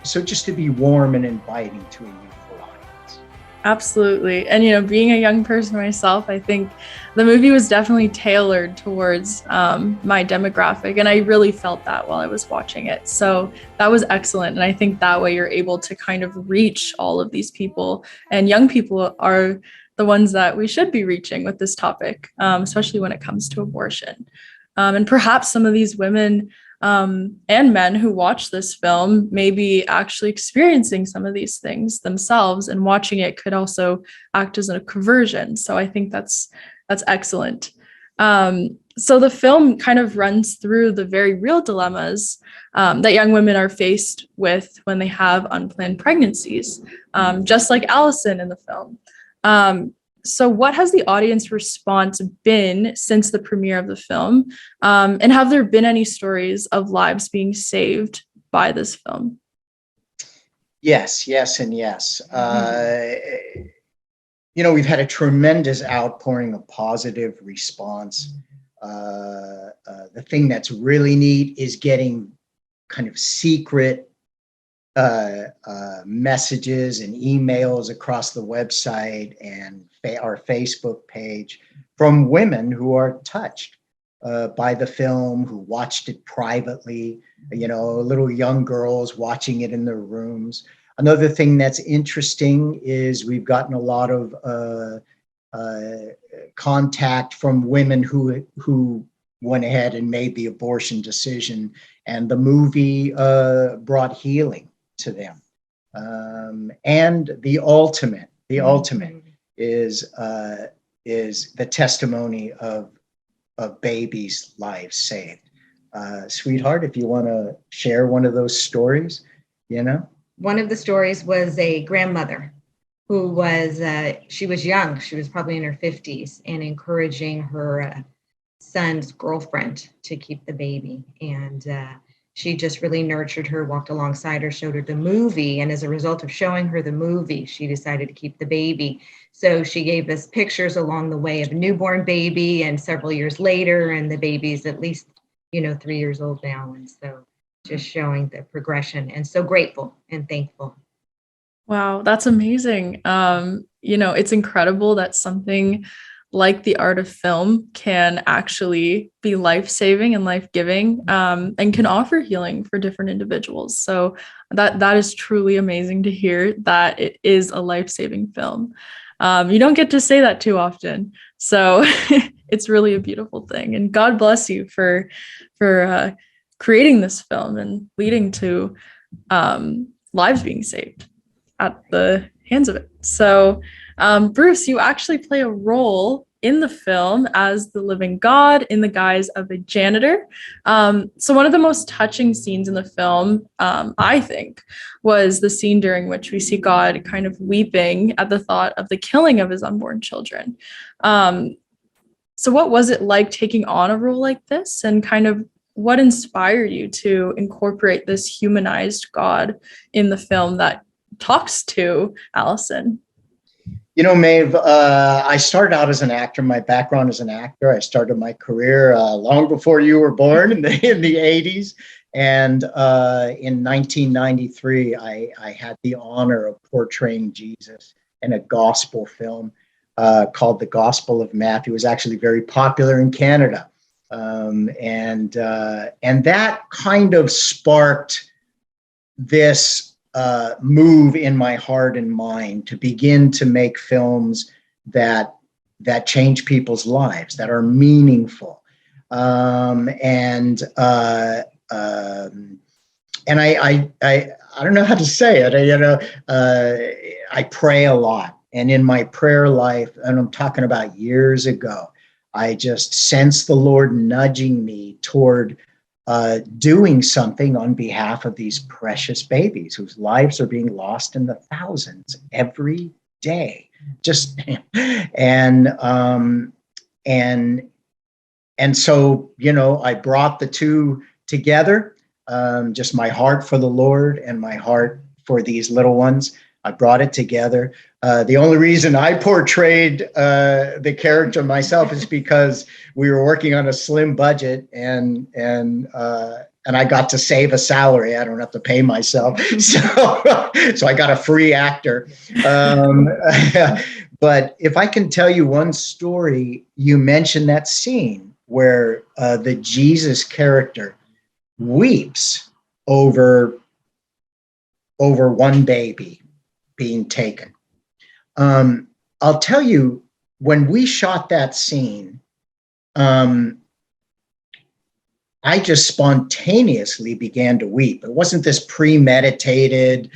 so just to be warm and inviting to a youthful audience. Absolutely. And, being a young person myself, I think the movie was definitely tailored towards my demographic. And I really felt that while I was watching it. So that was excellent. And I think that way you're able to kind of reach all of these people. And young people are the ones that we should be reaching with this topic, especially when it comes to abortion. And perhaps some of these women and men who watch this film may be actually experiencing some of these things themselves, and watching it could also act as a conversion. So I think that's excellent. So the film kind of runs through the very real dilemmas that young women are faced with when they have unplanned pregnancies, just like Alison in the film. So what has the audience response been since the premiere of the film? And have there been any stories of lives being saved by this film? Yes, and yes. We've had a tremendous outpouring of positive response. The thing that's really neat is getting kind of secret messages and emails across the website and our Facebook page from women who are touched by the film, who watched it privately, little young girls watching it in their rooms. Another thing that's interesting is we've gotten a lot of contact from women who went ahead and made the abortion decision, and the movie brought healing to them. And the ultimate is the testimony of babies' lives saved. Sweetheart, if you want to share one of those stories, One of the stories was a grandmother who was, she was young, she was probably in her 50s, and encouraging her son's girlfriend to keep the baby. And she just really nurtured her, walked alongside her, showed her the movie. And as a result of showing her the movie, she decided to keep the baby. So she gave us pictures along the way of a newborn baby and several years later, and the baby's at least, 3 years old now. And so just showing the progression, and so grateful and thankful. Wow, that's amazing. It's incredible that something like the art of film can actually be life-saving and life-giving, and can offer healing for different individuals. So that is truly amazing to hear that it is a life-saving film. You don't get to say that too often. So it's really a beautiful thing. And God bless you for creating this film and leading to lives being saved at the hands of it. So Bruce, you actually play a role in the film as the living God in the guise of a janitor. So one of the most touching scenes in the film, I think, was the scene during which we see God kind of weeping at the thought of the killing of his unborn children. So what was it like taking on a role like this, and kind of what inspired you to incorporate this humanized God in the film that talks to Alison? Maeve, I started out as an actor. My background as an actor. I started my career long before you were born in the 80s. And in 1993, I had the honor of portraying Jesus in a gospel film called The Gospel of Matthew. It was actually very popular in Canada. And that kind of sparked this move in my heart and mind to begin to make films that change people's lives, that are meaningful. And I don't know how to say it. I pray a lot, and in my prayer life, and I'm talking about years ago, I just sensed the Lord nudging me toward doing something on behalf of these precious babies whose lives are being lost in the thousands every day. And so, I brought the two together, just my heart for the Lord and my heart for these little ones. I brought it together. The only reason I portrayed the character myself is because we were working on a slim budget, and I got to save a salary. I don't have to pay myself, so I got a free actor. But if I can tell you one story, you mentioned that scene where the Jesus character weeps over one baby being taken. I'll tell you, when we shot that scene, I just spontaneously began to weep. It wasn't this premeditated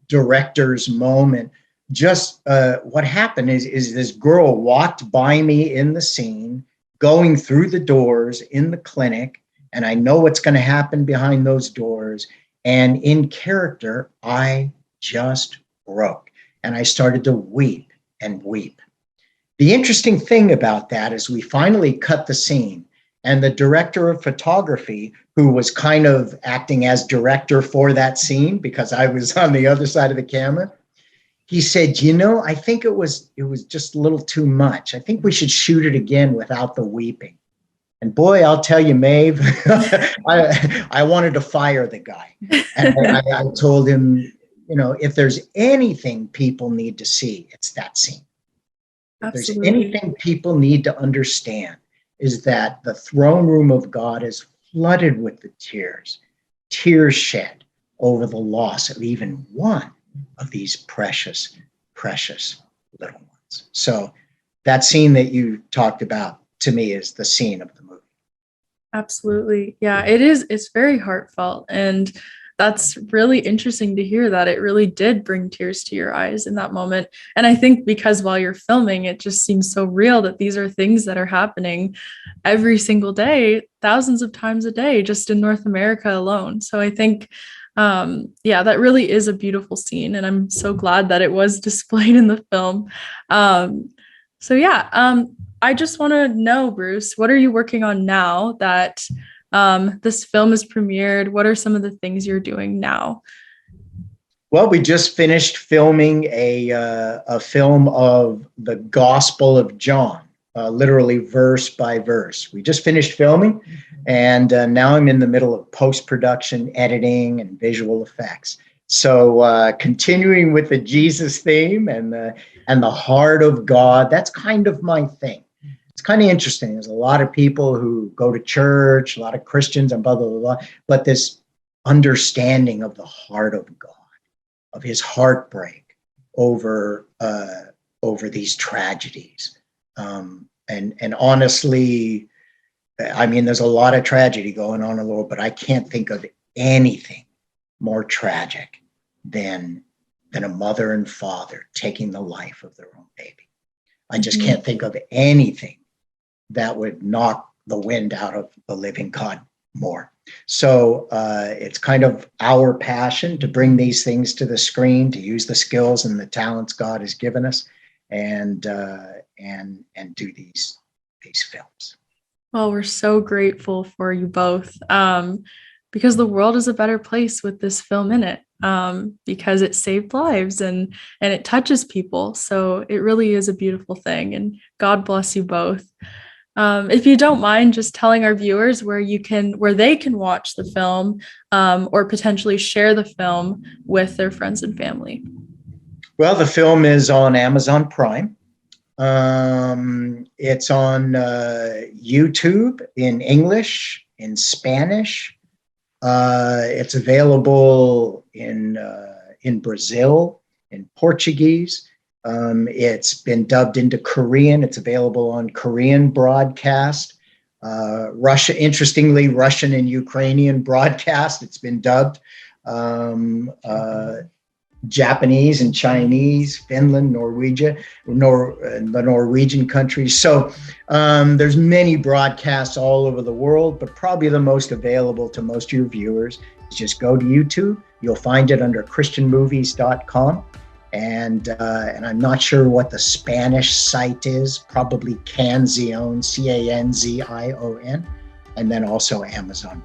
director's moment. Just what happened is this girl walked by me in the scene, going through the doors in the clinic, and I know what's going to happen behind those doors. And in character, I just broke, and I started to weep and weep. The interesting thing about that is we finally cut the scene, and the director of photography, who was kind of acting as director for that scene because I was on the other side of the camera, he said, I think it was just a little too much. I think we should shoot it again without the weeping. And boy, I'll tell you, Maeve, I wanted to fire the guy. And I told him, if there's anything people need to see, it's that scene. If there's anything people need to understand, is that the throne room of God is flooded with the tears shed over the loss of even one of these precious, precious little ones. So that scene that you talked about, to me, is the scene of the movie. Absolutely. Yeah, it is. It's very heartfelt. And that's really interesting to hear that it really did bring tears to your eyes in that moment. And I think because while you're filming, it just seems so real that these are things that are happening every single day, thousands of times a day, just in North America alone. So I think, that really is a beautiful scene. And I'm so glad that it was displayed in the film. I just want to know, Bruce, what are you working on now that this film is premiered? What are some of the things you're doing now? Well, we just finished filming a film of the Gospel of John, literally verse by verse. We just finished filming, and now I'm in the middle of post-production, editing, and visual effects. So continuing with the Jesus theme and the heart of God, that's kind of my thing. It's kind of interesting. There's a lot of people who go to church, a lot of Christians and blah, blah, blah, blah, but this understanding of the heart of God, of his heartbreak over these tragedies. And honestly, I mean, there's a lot of tragedy going on in the world, but I can't think of anything more tragic than a mother and father taking the life of their own baby. I just can't think of anything that would knock the wind out of the living God more. So it's kind of our passion to bring these things to the screen, to use the skills and the talents God has given us, and do these films. Well, we're so grateful for you both, because the world is a better place with this film in it, because it saved lives and it touches people. So it really is a beautiful thing, and God bless you both. If you don't mind just telling our viewers where they can watch the film, or potentially share the film with their friends and family. Well, the film is on Amazon Prime. It's on YouTube in English, in Spanish. It's available in Brazil, in Portuguese. It's been dubbed into Korean. It's available on Korean broadcast. Russia, interestingly, Russian and Ukrainian broadcast. It's been dubbed. Japanese and Chinese, Finland, Norwegian, the Norwegian countries. So there's many broadcasts all over the world, but probably the most available to most of your viewers is just go to YouTube. You'll find it under christianmovies.com. And I'm not sure what the Spanish site is, probably Canzion, Canzion, and then also Amazon.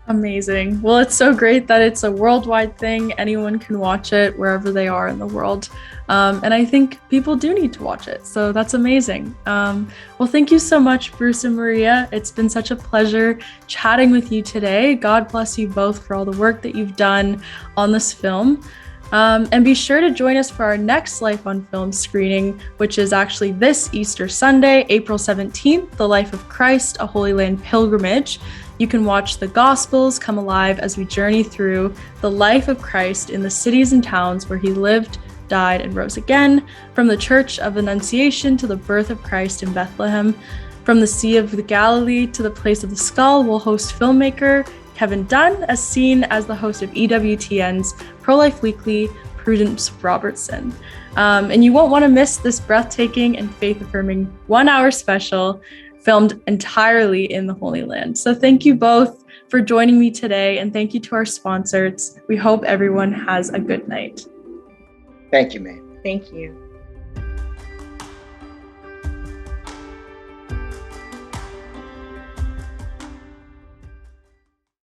Amazing. Well, it's so great that it's a worldwide thing. Anyone can watch it wherever they are in the world. And I think people do need to watch it. So that's amazing. Well, thank you so much, Bruce and Maria. It's been such a pleasure chatting with you today. God bless you both for all the work that you've done on this film. And be sure to join us for our next Life on Film screening, which is actually this Easter Sunday, April 17th, The Life of Christ, a Holy Land Pilgrimage. You can watch the Gospels come alive as we journey through the life of Christ in the cities and towns where he lived, died, and rose again, from the Church of Annunciation to the birth of Christ in Bethlehem. From the Sea of the Galilee to the Place of the Skull, we'll host filmmaker Kevin Dunn, as seen as the host of EWTN's Pro-Life Weekly, Prudence Robertson. And you won't want to miss this breathtaking and faith-affirming 1-hour special filmed entirely in the Holy Land. So thank you both for joining me today, and thank you to our sponsors. We hope everyone has a good night. Thank you, Maeve. Thank you.